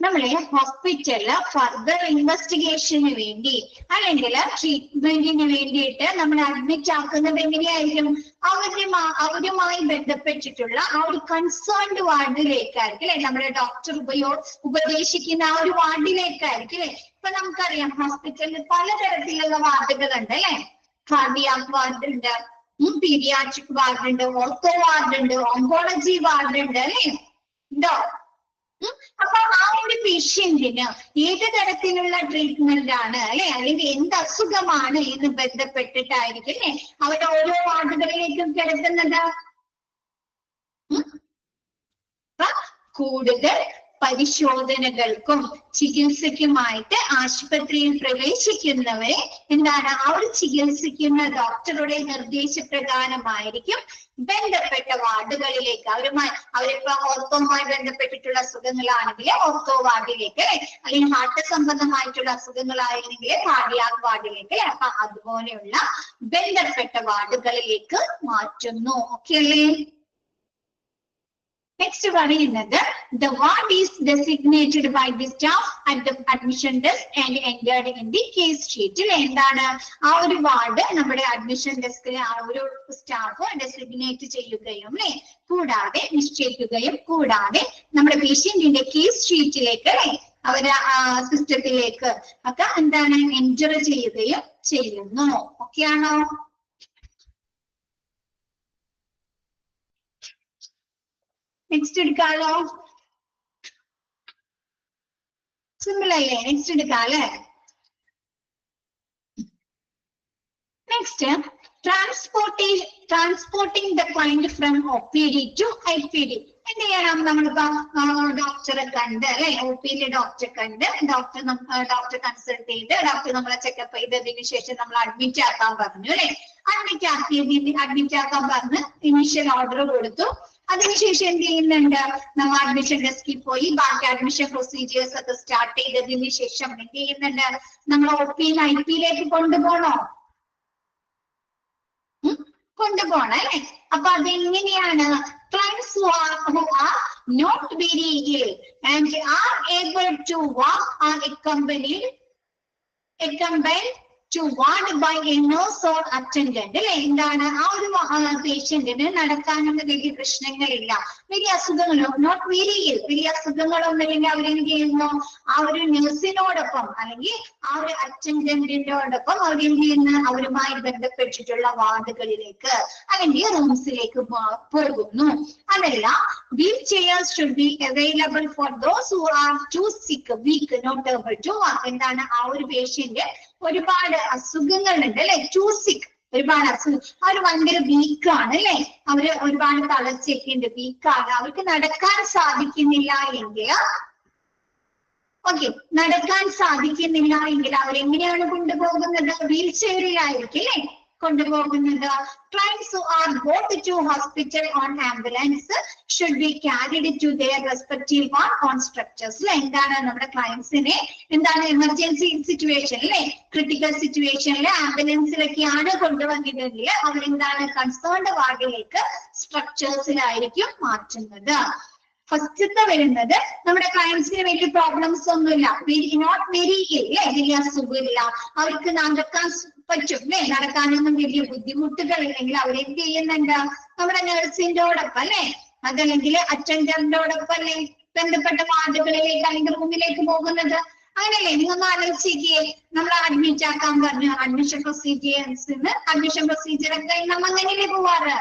നമ്മളെ ഹോസ്പിറ്റലില് ഫർദർ ഇൻവെസ്റ്റിഗേഷന് വേണ്ടി അല്ലെങ്കിൽ ട്രീറ്റ്മെന്റിന് വേണ്ടിയിട്ട് നമ്മൾ അഡ്മിറ്റ് ആക്കുന്നത് എങ്ങനെയായിരിക്കും, അവരുമായി ബന്ധപ്പെട്ടിട്ടുള്ള ആ ഒരു കൺസേൺഡ് വാർഡിലേക്കായിരിക്കും അല്ലെ, നമ്മുടെ ഡോക്ടർ ഉപദേശിക്കുന്ന ആ ഒരു വാർഡിലേക്കായിരിക്കും അല്ലെ. ഇപ്പൊ നമുക്കറിയാം ഹോസ്പിറ്റലിൽ പലതരത്തിലുള്ള വാർഡുകളുണ്ട് അല്ലെ. കാർഡിയാക് വാർഡ് ഉണ്ട്, പീഡിയാട്രിക് വാർഡ് ഉണ്ട്, ഓർത്തോ വാർഡ് ഉണ്ട്, ഓങ്കോളജി വാർഡ് ഉണ്ട് അല്ലെ, ഉണ്ടോ? അപ്പൊ ആ ഒരു പേഷ്യന്റിന് ഏത് തരത്തിലുള്ള ട്രീറ്റ്മെന്റ് ആണ് അല്ലെ, അല്ലെങ്കിൽ എന്ത് അസുഖമാണ് എന്ന് ബന്ധപ്പെട്ടിട്ടായിരിക്കും അല്ലെ അവരുടെ ഓരോ വാർഡുകളിലേക്കും കിടക്കുന്നത്. കൂടുതൽ പരിശോധനകൾക്കും ചികിത്സയ്ക്കുമായിട്ട് ആശുപത്രിയിൽ പ്രവേശിക്കുന്നവരെ എന്താണ് ആ ഒരു ചികിത്സിക്കുന്ന ഡോക്ടറുടെ നിർദ്ദേശപ്രകാരമായിരിക്കും ബന്ധപ്പെട്ട വാർഡുകളിലേക്ക് അവരിപ്പോ ഓർത്തോവുമായി ബന്ധപ്പെട്ടിട്ടുള്ള അസുഖങ്ങളാണെങ്കിൽ ഓർത്തോ വാർഡിലേക്ക്, അല്ലെങ്കിൽ ഹാർട്ട് സംബന്ധമായിട്ടുള്ള അസുഖങ്ങളായിരുന്നെങ്കിൽ കാർഡിയാക് വാർഡിലേക്ക്, അപ്പൊ അതുപോലെയുള്ള ബന്ധപ്പെട്ട വാർഡുകളിലേക്ക് മാറ്റുന്നു. ഓക്കെ അല്ലേ? നെക്സ്റ്റ് പറയുന്നത്, the ward is designated by the staff at the admission desk and entered in the case sheet. എന്താണ് ആ ഒരു വാർഡ് നമ്മുടെ അഡ്മിഷൻ ഡെസ്കിലെ ആ ഒരു സ്റ്റാഫ് ഡെസിഗ്നേറ്റ് ചെയ്യുകയും അല്ലെ കൂടാതെ നിശ്ചയിക്കുകയും കൂടാതെ നമ്മുടെ പേഷ്യന്റിന്റെ കേസ് ഷീറ്റിലേക്ക് അല്ലെ അവര് സിസ്റ്റത്തിലേക്ക് ഒക്കെ എന്താണ് എൻറ്റർ ചെയ്യുകയും ചെയ്യുന്നു. ഓക്കെ ആണോ? നെക്സ്റ്റ് എടുക്കാലോ? സിമ്പിൾ അല്ലേ? നെക്സ്റ്റ് എടുക്കാല്ലേ? Next, transporting the client from OPD to IPD. എന്ത് ചെയ്യണം? നമ്മളിപ്പോ ഡോക്ടറെ കണ്ട് അല്ലെ, OPD ഡോക്ടറെ കണ്ട് ഡോക്ടർ കൺസൾട്ട് ചെയ്ത് ഡോക്ടർ നമ്മളെ ചെക്കപ്പ് ചെയ്തതിനു ശേഷം നമ്മൾ അഡ്മിറ്റ് ആക്കാൻ പറഞ്ഞു അല്ലെ. അഡ്മിറ്റ് ആക്കാൻ പറഞ്ഞ് ഇനീഷ്യൽ ഓർഡർ കൊടുത്തു. അതിനുശേഷം എന്ത് ചെയ്യുന്നുണ്ട്? നമ്മൾ അഡ്മിഷൻ ഡെസ്കിൽ പോയി ബാക്കി അഡ്മിഷൻ പ്രൊസീജിയേഴ്സ് ഒക്കെ സ്റ്റാർട്ട് ചെയ്തതിന് ശേഷം എന്ത് ചെയ്യുന്നുണ്ട്? നമ്മൾ OP IPയിലേക്ക് കൊണ്ടുപോകണോ? കൊണ്ടുപോകണം അല്ലെ. അപ്പൊ അതെങ്ങനെയാണ്? Clients who are not very ill and are able to walk are accompanied to ward by a nurse or attendant. അല്ലെ, എന്താണ് ആ ഒരു പേഷ്യന്റിന് നടക്കാനൊന്നും വലിയ പ്രശ്നങ്ങളില്ല, വലിയ അസുഖങ്ങളോ നോട്ട് വെരി ഇൽ, വലിയ അസുഖങ്ങളൊന്നും ഇല്ലെങ്കിൽ അവരെന്ത് ചെയ്യുന്നു? ആ ഒരു നഴ്സിനോടൊപ്പം അല്ലെങ്കിൽ ആ ഒരു അറ്റൻഡന്റിനോടൊപ്പം അവരെന്ത് ചെയ്യുന്നു? അവരുമായി ബന്ധപ്പെട്ടിട്ടുള്ള വാർഡുകളിലേക്ക് അല്ലെങ്കിൽ റൂംസിലേക്ക് പോകുന്നു. അതല്ല, wheelchairs should be available for those who are too sick, weak, not able to walk. എന്താണ് ആ ഒരു പേഷ്യന്റ് ഒരുപാട് അസുഖങ്ങളുണ്ട് അല്ലെ, ടു സിക്ക്, ഒരുപാട് അസുഖം, അവർ ഭയങ്കര വീക്കാണ് അല്ലെ, അവര് ഒരുപാട് തളർച്ചയൊക്കെ ഉണ്ട്, വീക്കാണ്, അവർക്ക് നടക്കാൻ സാധിക്കുന്നില്ല എങ്കിൽ നടക്കാൻ സാധിക്കുന്നില്ല എങ്കിൽ അവരെങ്ങനെയാണ് കൊണ്ടുപോകുന്നത്? വീൽ ചെയറിലായിരിക്കും അല്ലെ കൊണ്ടുപോകുന്നത്. Clients who are brought to hospital on ambulance should be carried to their respective ward on structures. എന്താണ് നമ്മുടെ ക്ലയൻസിനെ എന്താണ് എമർജൻസി സിറ്റുവേഷൻ അല്ലെ, ക്രിട്ടിക്കൽ സിറ്റുവേഷനിൽ ആംബുലൻസിലൊക്കെയാണ് കൊണ്ടുവന്നിരുന്നെങ്കിൽ അവരെന്താണ് കൺസേൺഡ് വാർഡിലേക്ക് സ്ട്രക്ചേഴ്സിലായിരിക്കും മാറ്റുന്നത്. ഫസ്റ്റത്തെ വരുന്നത് നമ്മുടെ ക്ലയൻസിന് വലിയ പ്രോബ്ലംസ് ഒന്നുമില്ല, നോട്ട് വെരി ഇല്ലേ, വലിയ അസുഖമില്ല, അവർക്ക് നടക്കാൻ പറ്റും അല്ലെ, നടക്കാനൊന്നും വലിയ ബുദ്ധിമുട്ടുകൾ ഇല്ലെങ്കിൽ അവരെന്ത് ചെയ്യുന്നുണ്ട്, നമ്മുടെ നഴ്സിന്റോടൊപ്പം അല്ലെ, അതല്ലെങ്കിൽ അറ്റൻഡറിന്റോടൊപ്പം അല്ലെ ബന്ധപ്പെട്ട വാർഡുകളിലേക്ക് അല്ലെങ്കിൽ റൂമിലേക്ക് പോകുന്നത്. അങ്ങനെയല്ലേ, നിങ്ങളൊന്ന് ആലോചിക്കേ, നമ്മൾ അഡ്മിറ്റ് ആക്കാൻ പറഞ്ഞു, അഡ്മിഷൻ പ്രൊസീജിയേഴ്സിന് അഡ്മിഷൻ പ്രൊസീജിയർ ഒക്കെ നമ്മൾ അങ്ങനെയല്ലേ പോവാറ്,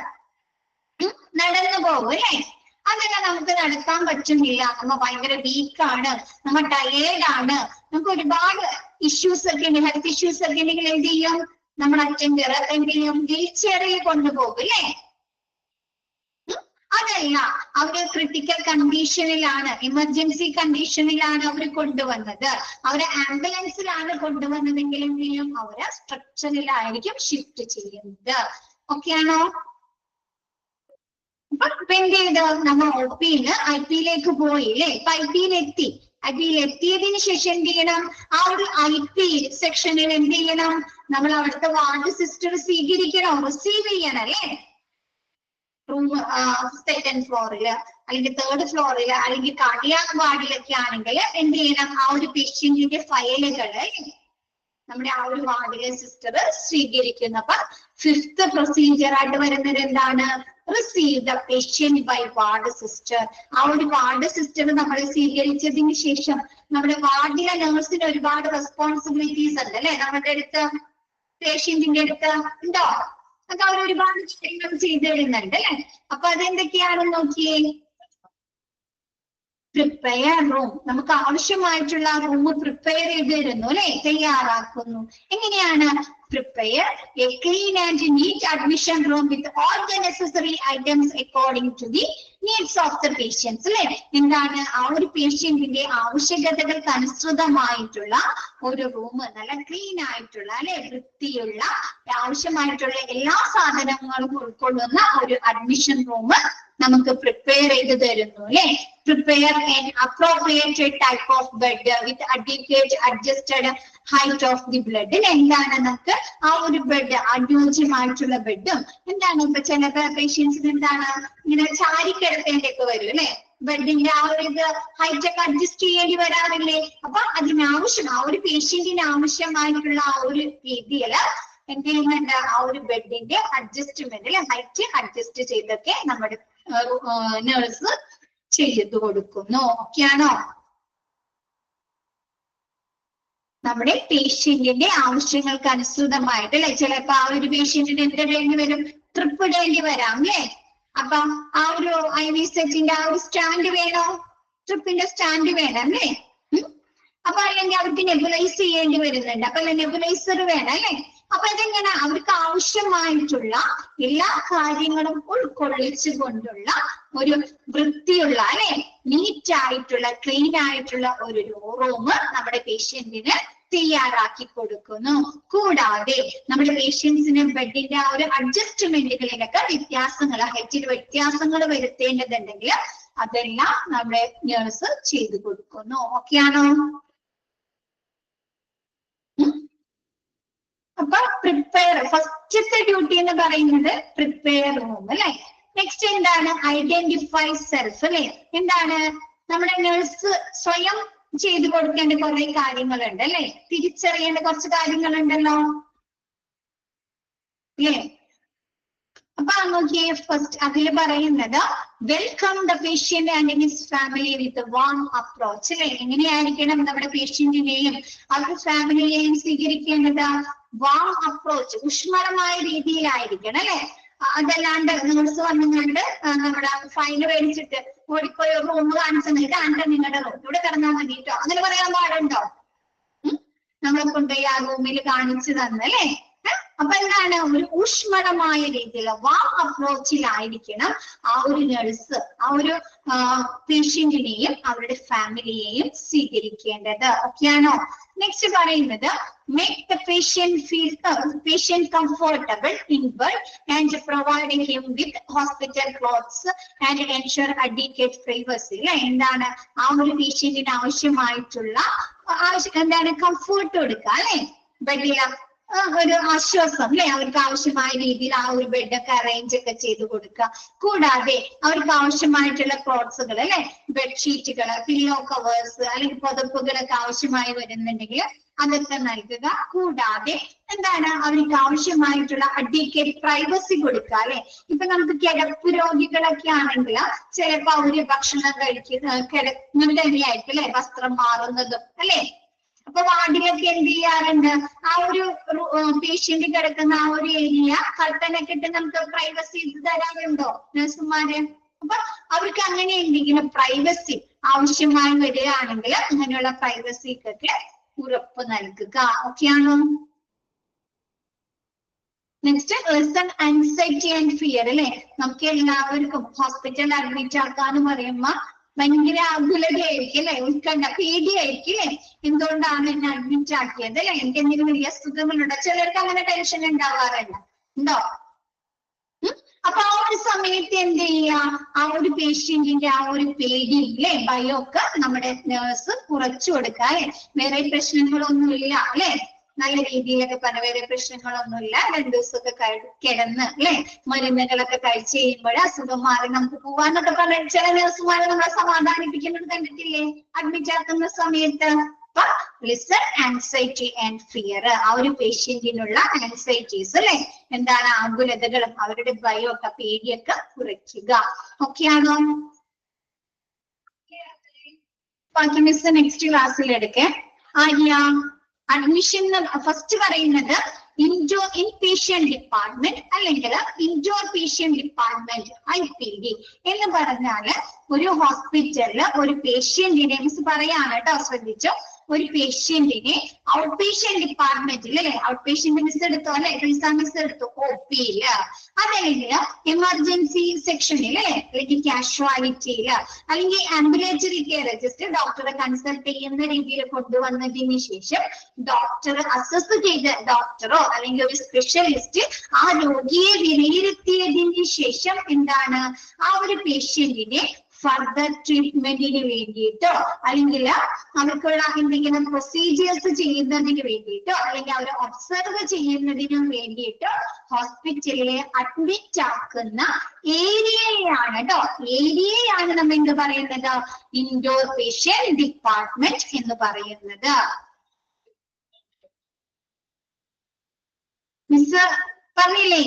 നടന്നു പോകും അല്ലേ. അതെല്ലാം നമുക്ക് നടക്കാൻ പറ്റുന്നില്ല, നമ്മ ഭയങ്കര വീക്കാണ്, നമ്മ ടയേർഡാണ്, നമുക്ക് ഒരുപാട് ഇഷ്യൂസ് ഒക്കെ ഉണ്ട്, ഹെൽത്ത് ഇഷ്യൂസ് ഒക്കെ ഉണ്ടെങ്കിൽ എന്ത് ചെയ്യും, നമ്മൾ അറ്റൻഡർ എന്ത് ചെയ്യും, വീൽ ചെയറിൽ കൊണ്ടുപോകും അല്ലേ. അതല്ല, അവര് ക്രിട്ടിക്കൽ കണ്ടീഷനിലാണ്, എമർജൻസി കണ്ടീഷനിലാണ് അവർ കൊണ്ടുവന്നത്, അവരെ ആംബുലൻസിലാണ് കൊണ്ടുവന്നതെങ്കിൽ എന്ത് ചെയ്യും, അവരെ സ്ട്രക്ചറിലായിരിക്കും ഷിഫ്റ്റ് ചെയ്യുന്നത്. ഓക്കെ ആണോ? അപ്പൊ എന്ത് ചെയ്ത് നമ്മൾ ഒപിന്ന് ഐ പിയിലേക്ക് പോയി അല്ലേ, ഇപ്പൊ ഐ പിയിലെത്തി, ഐ പിയിൽ എത്തിയതിനു ശേഷം എന്ത് ചെയ്യണം, ആ ഒരു ഐ പി സെക്ഷനിൽ എന്ത് ചെയ്യണം, നമ്മൾ അവിടുത്തെ വാർഡ് സിസ്റ്റർ സ്വീകരിക്കണം, റിസീവ് ചെയ്യണം അല്ലേ. റൂം സെക്കൻഡ് ഫ്ലോറില് അല്ലെങ്കിൽ തേർഡ് ഫ്ലോറില് അല്ലെങ്കിൽ കാർഡിയാക് വാർഡിലൊക്കെ ആണെങ്കിൽ എന്ത് ചെയ്യണം, ആ ഒരു പേഷ്യന്റിന്റെ ഫയലുകള് നമ്മുടെ ആ ഒരു വാർഡിലെ സിസ്റ്റർ സ്വീകരിക്കുന്നു. അപ്പൊ ഫിഫ്ത്ത് പ്രൊസീജിയർ ആയിട്ട് വരുന്നത് എന്താണ്, receive the patient by ward sister. ആ ഒരു വാർഡ് സിസ്റ്റർ നമ്മൾ സ്വീകരിച്ചതിന് ശേഷം നമ്മുടെ വാർഡിലെ നഴ്സിന് ഒരുപാട് റെസ്പോൺസിബിലിറ്റീസ് ഉണ്ട് അല്ലെ, നമ്മുടെ അടുത്ത് പേഷ്യന്റിന്റെ അടുത്ത് ഉണ്ടോ, അതൊക്കെ അവർ ഒരുപാട് കാര്യങ്ങൾ ചെയ്തു തരുന്നുണ്ട് അല്ലെ. അപ്പൊ അതെന്തൊക്കെയാണെന്ന് നോക്കിയേ, പ്രിപ്പയർ റൂം, നമുക്ക് ആവശ്യമായിട്ടുള്ള റൂം പ്രിപ്പയർ ചെയ്ത് തരുന്നു അല്ലെ, തയ്യാറാക്കുന്നു. എങ്ങനെയാണ്, prepare a clean and neat admission room with all the necessary items according to the needs of the patients അല്ലെ. എന്താണ്, ആ ഒരു പേഷ്യന്റിന്റെ ആവശ്യകതകൾക്ക് അനുസൃതമായിട്ടുള്ള ഒരു റൂം, നല്ല ക്ലീൻ ആയിട്ടുള്ള അല്ലെ, വൃത്തിയുള്ള, ആവശ്യമായിട്ടുള്ള എല്ലാ സാധനങ്ങളും ഉൾക്കൊള്ളുന്ന ഒരു അഡ്മിഷൻ റൂം നമുക്ക് പ്രിപ്പയർ ചെയ്ത് തരുന്നു അല്ലെ. Prepare an appropriate type of bed with adequate adjusted height of the blood. എന്താണ്, നമുക്ക് ആ ഒരു ബെഡ് അനുയോജ്യമായിട്ടുള്ള ബെഡും, എന്താണ് ഇപ്പൊ ചില പേഷ്യൻസിന് എന്താണ് ഇങ്ങനെ ചാരിക്കിടത്തേണ്ടൊക്കെ വരും അല്ലെ, ബെഡിന്റെ ആ ഒരു ഇത് ഹൈറ്റ് ഒക്കെ അഡ്ജസ്റ്റ് ചെയ്യേണ്ടി വരാറില്ലേ. അപ്പൊ അതിനാവശ്യം ആ ഒരു പേഷ്യന്റിന് ആവശ്യമായിട്ടുള്ള ആ ഒരു രീതിയില് എന്ത് ചെയ്യുന്നുണ്ട്, ആ ഒരു ബെഡിന്റെ അഡ്ജസ്റ്റ്മെന്റ് അല്ലെ, ഹൈറ്റ് അഡ്ജസ്റ്റ് ചെയ്തൊക്കെ നമ്മുടെ നേഴ്സ് ചെയ്തു കൊടുക്കുന്നു. ഓക്കെയാണോ? നമ്മുടെ പേഷ്യന്റിന്റെ ആവശ്യങ്ങൾക്ക് അനുസൃതമായിട്ട് അല്ലെ, ചിലപ്പോ ആ ഒരു പേഷ്യന്റിന് എന്ത് ഇടേണ്ടി വരും, ട്രിപ്പ് ഇടേണ്ടി വരാം അല്ലെ. അപ്പൊ ആ ഒരു ഐ വി സെറ്റിന്റെ ആ ഒരു സ്റ്റാൻഡ് വേണോ, ട്രിപ്പിന്റെ സ്റ്റാൻഡ് വേണം അല്ലേ. അപ്പൊ അല്ലെങ്കിൽ അവർക്ക് നെബുലൈസ് ചെയ്യേണ്ടി വരുന്നുണ്ട്, അപ്പൊ നെബുലൈസർ വേണം അല്ലെ. അപ്പൊ ഇതെങ്ങനെ, അവർക്ക് ആവശ്യമായിട്ടുള്ള എല്ലാ കാര്യങ്ങളും ഉൾക്കൊള്ളിച്ചു കൊണ്ടുള്ള ഒരു വൃത്തിയുള്ള അല്ലെ, നീറ്റ് ആയിട്ടുള്ള ക്ലീൻ ആയിട്ടുള്ള ഒരു റൂം നമ്മുടെ പേഷ്യന്റിന് തയ്യാറാക്കി കൊടുക്കുന്നു. കൂടാതെ നമ്മുടെ പേഷ്യൻസിന് ബെഡിന്റെ ആ ഒരു അഡ്ജസ്റ്റ്മെന്റുകളിലൊക്കെ വ്യത്യാസങ്ങൾ, ഹൈറ്റിൽ വ്യത്യാസങ്ങൾ വരുത്തേണ്ടതുണ്ടെങ്കിൽ അതെല്ലാം നമ്മുടെ നേഴ്സ് ചെയ്തു കൊടുക്കുന്നു. ഓക്കെയാണോ? അപ്പൊ പ്രിപ്പയർ, ഫസ്റ്റത്തെ ഡ്യൂട്ടി എന്ന് പറയുന്നത് പ്രിപ്പയർ റൂം അല്ലെ. നെക്സ്റ്റ് എന്താണ്, ഐഡന്റിഫൈ സെൽഫ് അല്ലെ. എന്താണ്, നമ്മുടെ നഴ്സ് സ്വയം ചെയ്തു കൊടുക്കേണ്ട കുറെ കാര്യങ്ങളുണ്ട് അല്ലെ, തിരിച്ചറിയേണ്ട കുറച്ച് കാര്യങ്ങളുണ്ടല്ലോ അല്ലേ. അപ്പൊ നോക്കിയേ, ഫസ്റ്റ് അതിൽ പറയുന്നത് welcome the patient and his family with warm approach അല്ലെ. എങ്ങനെയായിരിക്കണം നമ്മുടെ പേഷ്യന്റിനെയും അവരുടെ ഫാമിലിയെയും സ്വീകരിക്കേണ്ടത്, വാം അപ്രോച്ച്, ഊഷ്മളമായ രീതിയിലായിരിക്കണം അല്ലെ. അതല്ലാണ്ട് നേഴ്സ് വന്നുകൊണ്ട് നമ്മുടെ ഫൈന് മേടിച്ചിട്ട് ഓടിപ്പോയി റൂം കാണിച്ചു, ഇതാണ്ട് നിങ്ങളുടെ റൂം, ഇവിടെ കിടന്നാൽ മതിട്ടോ, അങ്ങനെ പറയാൻ പാടുണ്ടോ? നമ്മളെ കൊണ്ടുപോയി ആ റൂമിൽ കാണിച്ചു തന്നല്ലേ. അപ്പൊ എന്താണ്, ഒരു ഊഷ്മളമായ രീതിയിൽ വാം അപ്രോച്ചിലായിരിക്കണം ആ ഒരു നഴ്സ് ആ ഒരു പേഷ്യന്റിനെയും അവരുടെ ഫാമിലിയെയും സ്വീകരിക്കേണ്ടത്. ഓക്കെയാണോ? നെക്സ്റ്റ് പറയുന്നത് make the patient comfortable in bed and providing him with hospital clothes and ensure adequate privacy. എന്താണ്, ആ ഒരു പേഷ്യന്റിന് ആവശ്യമായിട്ടുള്ള എന്താണ് കംഫർട്ട് കൊടുക്കുക അല്ലെ, ബെഡിൽ ഒരു ആശ്വാസം അല്ലെ, അവർക്ക് ആവശ്യമായ രീതിയിൽ ആ ഒരു ബെഡൊക്കെ അറേഞ്ച് ഒക്കെ ചെയ്ത് കൊടുക്കുക. കൂടാതെ അവർക്ക് ആവശ്യമായിട്ടുള്ള ക്ലോത്ത്സുകൾ അല്ലെ, ബെഡ്ഷീറ്റുകൾ, പില്ലോ കവേഴ്സ് അല്ലെങ്കിൽ പുതപ്പുകളൊക്കെ ആവശ്യമായി വരുന്നുണ്ടെങ്കിൽ അതൊക്കെ നൽകുക. കൂടാതെ എന്താണ്, അവർക്ക് ആവശ്യമായിട്ടുള്ള അഡിക്വേറ്റ് പ്രൈവസി കൊടുക്കുക അല്ലെ. ഇപ്പൊ നമുക്ക് കിടപ്പ് രോഗികളൊക്കെ ആണെങ്കിൽ ചിലപ്പോ അവര് ഭക്ഷണം കിടക്കുന്നത് തന്നെയായിരിക്കും അല്ലെ, വസ്ത്രം മാറുന്നതും അല്ലെ. അപ്പൊ വാർഡിലൊക്കെ എന്ത് ചെയ്യാറുണ്ട്, ആ ഒരു പേഷ്യന്റ് കിടക്കുന്ന ആ ഒരു ഏരിയ കർട്ടനൊക്കെ ഇട്ട് നമുക്ക് പ്രൈവസി തരാറുണ്ടോ നഴ്സുമാര്? അപ്പൊ അവർക്ക് അങ്ങനെ എന്തെങ്കിലും പ്രൈവസി ആവശ്യമായി വരികയാണെങ്കിൽ അങ്ങനെയുള്ള പ്രൈവസിക്കൊക്കെ ഉറപ്പ് നൽകുക. ഓക്കെ ആണോ? Next person anxiety and fear അല്ലെ. നമുക്ക് എല്ലാവർക്കും ഹോസ്പിറ്റലിൽ അഡ്മിറ്റ് ആക്കാന്ന് പറയുമ്പോ ഭയങ്കര ആകുലതയായിരിക്കും അല്ലെ, ഉത്കണ്ഠ, പേടിയായിരിക്കും അല്ലെ. എന്തുകൊണ്ടാണ് എന്നെ അഡ്മിറ്റ് ആക്കിയത് അല്ലെ, എനിക്ക് എന്തെങ്കിലും വലിയ അസുഖങ്ങളുണ്ടോ? ചിലർക്ക് അങ്ങനെ ടെൻഷൻ ഉണ്ടാവാറുണ്ട്, ഉണ്ടോ? അപ്പൊ ആ ഒരു സമയത്ത് എന്ത് ചെയ്യാ, ആ ഒരു പേഷ്യന്റിന്റെ ആ ഒരു പേടി അല്ലെ, ഭയമൊക്കെ നമ്മുടെ നേഴ്സ് കുറച്ചു കൊടുക്കുക അല്ലെ. വേറെ പ്രശ്നങ്ങളൊന്നുമില്ല അല്ലെ, നല്ല രീതിയിലൊക്കെ പറഞ്ഞ വേറെ പ്രശ്നങ്ങളൊന്നുമില്ല, 2 ദിവസമൊക്കെ കിടന്ന് അല്ലെ മരുന്നുകളൊക്കെ കഴിച്ച് കഴിയുമ്പോൾ അസുഖം മാറി നമുക്ക് പോവാന്നൊക്കെ പറഞ്ഞ ചില നേഴ്സുമാരെ നമ്മളെ സമാധാനിപ്പിക്കുന്നത് കണ്ടിട്ടില്ലേ അഡ്മിറ്റ് ആക്കുന്ന സമയത്ത്. അപ്പൊ ലിസൺ ആൻസൈറ്റി ആൻഡ് ഫിയർ, ആ ഒരു പേഷ്യന്റിനുള്ള ആൻസൈറ്റീസ് അല്ലെ, എന്താണ് ആകുലതകളും അവരുടെ ഭയമൊക്കെ പേടിയൊക്കെ കുറയ്ക്കുക. ഓക്കെ ആണോ? ബാക്കി മിസ് നെക്സ്റ്റ് ക്ലാസ്സിൽ എടുക്കേ. അഡ്മിഷൻ ഫസ്റ്റ് പറയുന്നത് ഇൻ പേഷ്യന്റ് ഡിപ്പാർട്ട്മെന്റ് അല്ലെങ്കിൽ ഇൻഡോർ പേഷ്യന്റ് ഡിപ്പാർട്ട്മെന്റ് IPD എന്ന് പറഞ്ഞാല് ഒരു ഹോസ്പിറ്റലില് ഒരു പേഷ്യന്റിനെ മിസ് പറയാണ് കേട്ടോ, ശ്രദ്ധിച്ചോ. ഒരു പേഷ്യന്റിനെ ഔട്ട് പേഷ്യന്റ് ഡിപ്പാർട്ട്മെന്റിൽ അല്ലെ, ഔട്ട് പേഷ്യന്റ് മിസ് എടുത്തോ അല്ലെ, മിസ് എടുത്തു OP-യില്, അതല്ലെങ്കിൽ എമർജൻസി സെക്ഷനിൽ അല്ലെ, അല്ലെങ്കിൽ കാഷ്വാലിറ്റിയില്, അല്ലെങ്കിൽ ആംബുലേറ്ററി കെയർ ജസ്റ്റ് ഡോക്ടറെ കൺസൾട്ട് ചെയ്യുന്ന രീതിയിൽ കൊണ്ടുവന്നതിന് ശേഷം ഡോക്ടർ അസസ് ചെയ്ത്, ഡോക്ടറോ അല്ലെങ്കിൽ ഒരു സ്പെഷ്യലിസ്റ്റ് ആ രോഗിയെ വിലയിരുത്തിയതിന് ശേഷം എന്താണ് ആ ഒരു പേഷ്യന്റിനെ ഫർദർ ട്രീറ്റ്മെന്റിന് വേണ്ടിയിട്ടോ അല്ലെങ്കിൽ അവർക്കുള്ള എന്തെങ്കിലും പ്രൊസീജിയേഴ്സ് ചെയ്യുന്നതിന് വേണ്ടിയിട്ടോ അല്ലെങ്കിൽ അവരെ ഒബ്സർവ് ചെയ്യുന്നതിനും വേണ്ടിയിട്ടോ ഹോസ്പിറ്റലിലെ അഡ്മിറ്റ് ആക്കുന്ന ഏരിയയാണ് കേട്ടോ, ഏരിയയാണ് നമ്മൾ എന്ത് പറയുന്നത്, ഇൻഡോർ പേഷ്യന്റ് ഡിപ്പാർട്ട്മെന്റ് എന്ന് പറയുന്നത്. മിസ് പറഞ്ഞില്ലേ?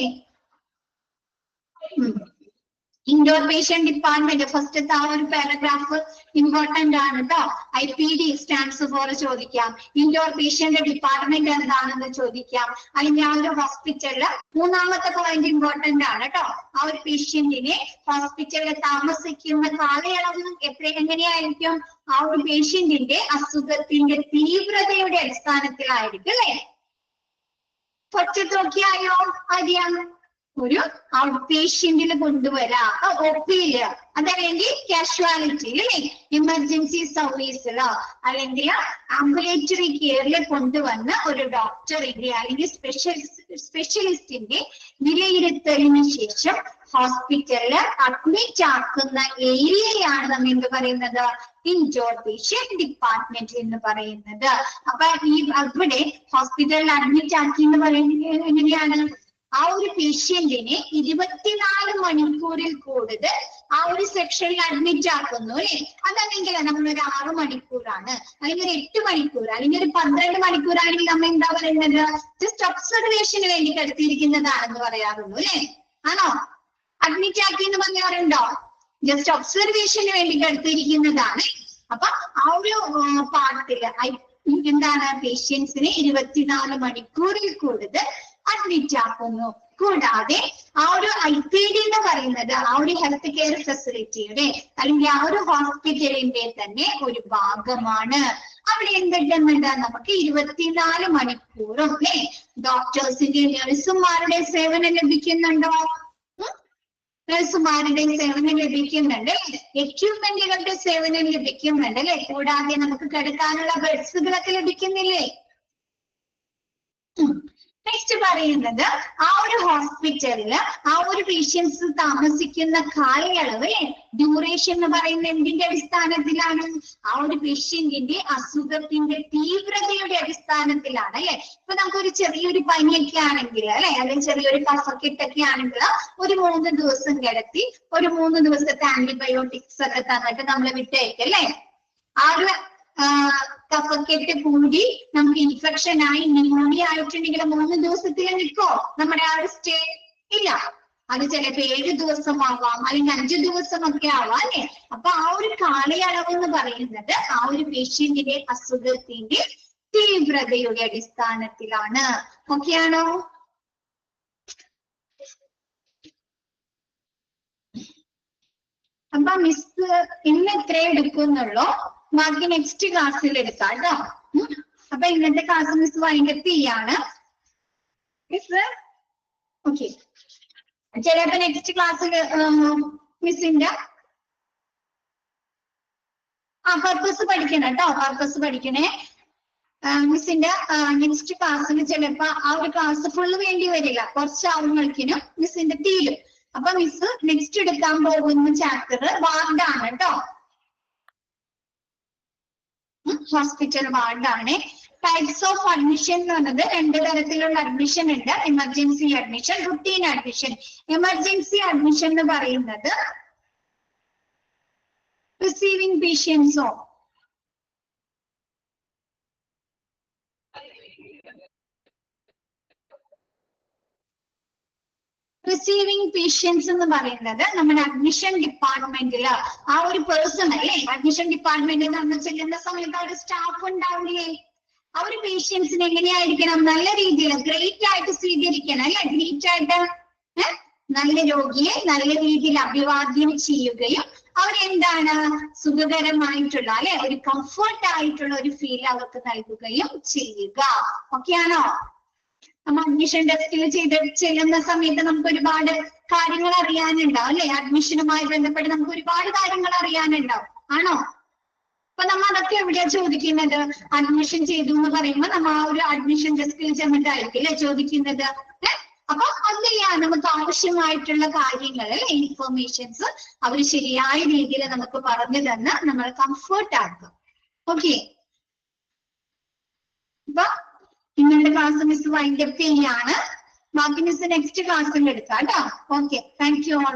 ഇൻഡോർ പേഷ്യന്റ് ഡിപ്പാർട്ട്മെന്റ് ഫസ്റ്റത്തെ ആ ഒരു പാരഗ്രാഫ് ഇമ്പോർട്ടന്റ് ആണ് കേട്ടോ. IPD സ്റ്റാൻഡ്സ് ഫോർ ചോദിക്കാം, ഇൻഡോർ പേഷ്യന്റ് ഡിപ്പാർട്ട്മെന്റ് എന്താണെന്ന് ചോദിക്കാം, അല്ലെങ്കിൽ ആ ഒരു ഹോസ്പിറ്റലില് മൂന്നാമത്തെ പോയിന്റ് ഇമ്പോർട്ടന്റ് ആണ് കേട്ടോ. ആ ഒരു പേഷ്യന്റിനെ ഹോസ്പിറ്റലിൽ താമസിക്കുന്ന കാലയളവ് എങ്ങനെയായിരിക്കും, ആ ഒരു പേഷ്യന്റിന്റെ അസുഖത്തിന്റെ തീവ്രതയുടെ അടിസ്ഥാനത്തിലായിരിക്കും അല്ലെ. കുറച്ച് നോക്കിയായോ അറിയാം, ഒരു ഔട്ട് പേഷ്യന്റിൽ കൊണ്ടുവരാ OP-യില്, അതല്ലെങ്കിൽ കാഷ്വാലിറ്റിയിൽ അല്ലെ, എമർജൻസി സർവീസിലോ അല്ലെങ്കിൽ ആംബുലേറ്ററി കെയറിൽ കൊണ്ടുവന്ന് ഒരു ഡോക്ടറിന്റെ അല്ലെങ്കിൽ സ്പെഷ്യലിസ്റ്റിന്റെ വിലയിരുത്തലിന് ശേഷം ഹോസ്പിറ്റലില് അഡ്മിറ്റ് ആക്കുന്ന ഏരിയയാണ് നമ്മൾ എന്ത് പറയുന്നത്, ഇൻഡോർ പേഷ്യന്റ് ഡിപ്പാർട്ട്മെന്റ് എന്ന് പറയുന്നത്. അപ്പൊ ഇവിടെ ഹോസ്പിറ്റലിൽ അഡ്മിറ്റ് ആക്കി എന്ന് പറയുന്നത് എങ്ങനെയാണ്, ആ ഒരു പേഷ്യന്റിനെ 24 മണിക്കൂറിൽ കൂടുതൽ ആ ഒരു സെക്ഷനിൽ അഡ്മിറ്റ് ആക്കുന്നു അല്ലെ. അതല്ലെങ്കിൽ നമ്മളൊരു 6 മണിക്കൂറാണ് അല്ലെങ്കിൽ ഒരു 8 മണിക്കൂർ അല്ലെങ്കിൽ ഒരു 12 മണിക്കൂറാണെങ്കിൽ നമ്മൾ എന്താ പറയുന്നത്, ജസ്റ്റ് ഒബ്സർവേഷന് വേണ്ടി കിടത്തിയിരിക്കുന്നതാണെന്ന് പറയാറുള്ളൂ അല്ലെ. ആണോ? അഡ്മിറ്റ് ആക്കി എന്ന് പറയാറുണ്ടോ? ജസ്റ്റ് ഒബ്സർവേഷന് വേണ്ടി കിടത്തിയിരിക്കുന്നതാണ്. അപ്പൊ ആ ഒരു പാർട്ടില് എന്താണ്, പേഷ്യൻസിനെ 24 മണിക്കൂറിൽ കൂടുതൽ അഡ്മിറ്റ് ആക്കുന്നു. കൂടാതെ ആ ഒരു IPD എന്ന് പറയുന്നത് ആ ഒരു ഹെൽത്ത് കെയർ ഫെസിലിറ്റിയുടെ അല്ലെങ്കിൽ ആ ഒരു ഹോസ്പിറ്റലിന്റെ തന്നെ ഒരു ഭാഗമാണ്. അവിടെ എന്തൊക്കെയുണ്ട്, നമുക്ക് 24 മണിക്കൂറും അല്ലെ ഡോക്ടേഴ്സിന്റെ നഴ്സുമാരുടെ സേവനം ലഭിക്കുന്നുണ്ടോ, നഴ്സുമാരുടെ സേവനം ലഭിക്കുന്നുണ്ട്, എക്യുപ്മെന്റുകളുടെ സേവനം ലഭിക്കുന്നുണ്ട് അല്ലെ. കൂടാതെ നമുക്ക് കിടക്കാനുള്ള ബെഡ്സുകളൊക്കെ ലഭിക്കുന്നില്ലേ. നെക്സ്റ്റ് പറയുന്നത് ആ ഒരു ഹോസ്പിറ്റലില് ആ ഒരു പേഷ്യൻസ് താമസിക്കുന്ന കാലയളവ് ഡ്യൂറേഷൻ എന്ന് പറയുന്നത് എന്തിന്റെ അടിസ്ഥാനത്തിലാണ്? ആ ഒരു പേഷ്യന്റിന്റെ അസുഖത്തിന്റെ തീവ്രതയുടെ അടിസ്ഥാനത്തിലാണ് അല്ലെ. ഇപ്പൊ നമുക്കൊരു ചെറിയൊരു പനിയൊക്കെ ആണെങ്കിൽ അല്ലെ, അല്ലെങ്കിൽ ചെറിയൊരു കഫക്കെട്ടൊക്കെ ആണെങ്കിൽ ഒരു 3 ദിവസം കിടത്തി ഒരു 3 ദിവസത്തെ ആന്റിബയോട്ടിക്സ് ഒക്കെ തന്നിട്ട് നമ്മൾ വിട്ടേക്കും അല്ലെ. ആ ഒരു കഫക്കെട്ട് കൂടി നമുക്ക് ഇൻഫെക്ഷൻ ആയി ന്യൂമോണിയ ആയിട്ടുണ്ടെങ്കിൽ 3 ദിവസത്തിൽ നിൽക്കോ നമ്മുടെ ആ ഒരു സ്റ്റേ? ഇല്ല, അത് ചിലപ്പോ 7 ദിവസമാവാം, അല്ലെങ്കിൽ 5 ദിവസമൊക്കെ ആവാം അല്ലെ. അപ്പൊ ആ ഒരു കാലയളവ് എന്ന് പറയുന്നത് ആ ഒരു പേഷ്യന്റിന്റെ അസുഖത്തിന്റെ തീവ്രതയുടെ അടിസ്ഥാനത്തിലാണ്. ഓക്കെ ആണോ? അപ്പൊ മിസ് ഇന്ന് എത്ര എടുക്കുന്നുള്ളൂ, ബാക്കി നെക്സ്റ്റ് ക്ലാസ്സിൽ എടുക്കാം കേട്ടോ. അപ്പൊ ഇന്നത്തെ ക്ലാസ് മിസ് വൈൻഡപ്പ് ചെയ്യാണ് മിസ്. ഓക്കെ, ചിലപ്പോ നെക്സ്റ്റ് ക്ലാസ്സിൽ മിസ്സിന്റെ പർപ്പസ് പഠിക്കണം കേട്ടോ, പർപ്പസ് പഠിക്കണേ. മിസ്സിന്റെ നെക്സ്റ്റ് ക്ലാസ്സിൽ ചിലപ്പോ ആ ഒരു ക്ലാസ് ഫുള്ള് വേണ്ടി വരില്ല, കുറച്ചാവുമ്പോഴേക്കിനും മിസ്സിന്റെ തീരും. അപ്പൊ മിസ് നെക്സ്റ്റ് എടുക്കാൻ പോകുന്ന ചാപ്റ്റർ വാർഡാണ് കേട്ടോ, ഹോസ്പിറ്റൽ വാർഡാണ്. ടൈപ്സ് ഓഫ് അഡ്മിഷൻ എന്ന് പറഞ്ഞത് 2 തരത്തിലുള്ള അഡ്മിഷൻ ഉണ്ട്. Emergency admission, routine admission. Emergency admission എന്ന് പറയുന്നത് റിസീവിംഗ് പേഷ്യൻസോ റിസീവിംഗ് പേഷ്യൻസ് എന്ന് പറയുന്നത് നമ്മുടെ അഡ്മിഷൻ ഡിപ്പാർട്ട്മെന്റില് ആ ഒരു പേഴ്സൺ അല്ലേ, അഡ്മിഷൻ ഡിപ്പാർട്ട്മെന്റിൽ നമ്മൾ ചെല്ലുന്ന സമയത്ത് അവിടെ സ്റ്റാഫ് ഉണ്ടാവില്ലേ, ആ ഒരു പേഷ്യൻസിന് എങ്ങനെയായിരിക്കണം? നല്ല രീതിയിൽ ഗ്രേറ്റ് ആയിട്ട് സ്വീകരിക്കണം അല്ലെ, ഗ്രേറ്റ് ആയിട്ട് നല്ല രോഗിയെ നല്ല രീതിയിൽ അഭിവാദ്യം ചെയ്യുകയും അവരെന്താണ് സുഖകരമായിട്ടുള്ള അല്ലെ ഒരു കംഫർട്ട് ആയിട്ടുള്ള ഒരു ഫീൽ അവർക്ക് നൽകുകയും ചെയ്യുക. ഓക്കെ ആണോ? നമ്മൾ അഡ്മിഷൻ ടെസ്റ്റിൽ ചെല്ലുന്ന സമയത്ത് നമുക്ക് ഒരുപാട് കാര്യങ്ങൾ അറിയാനുണ്ടാവും അല്ലെ, അഡ്മിഷനുമായി ബന്ധപ്പെട്ട് നമുക്ക് ഒരുപാട് കാര്യങ്ങൾ അറിയാനുണ്ടാവും. ആണോ? അപ്പൊ നമ്മ അതൊക്കെ എവിടെയാ ചോദിക്കുന്നത്? അഡ്മിഷൻ ചെയ്തു എന്ന് പറയുമ്പോൾ നമ്മ ആ ഒരു അഡ്മിഷൻ ടെസ്റ്റിൽ ചെന്നിട്ടായിരിക്കും അല്ലെ ചോദിക്കുന്നത്. അപ്പൊ അത് ചെയ്യാൻ നമുക്ക് ആവശ്യമായിട്ടുള്ള കാര്യങ്ങൾ അല്ലെ, ഇൻഫർമേഷൻസ് അവർ ശരിയായ രീതിയിൽ നമുക്ക് പറഞ്ഞു തന്ന് നമ്മളെ കംഫർട്ട് ആക്കും. ഓക്കെ, അപ്പൊ ഇന്നത്തെ ക്ലാസ് മിസ് വൈൻഡപ്പ് ചെയ്യാണ്. ബാക്കി മിസ് നെക്സ്റ്റ് ക്ലാസ്സിൽ എടുക്കാം കേട്ടോ. Okay, thank you all.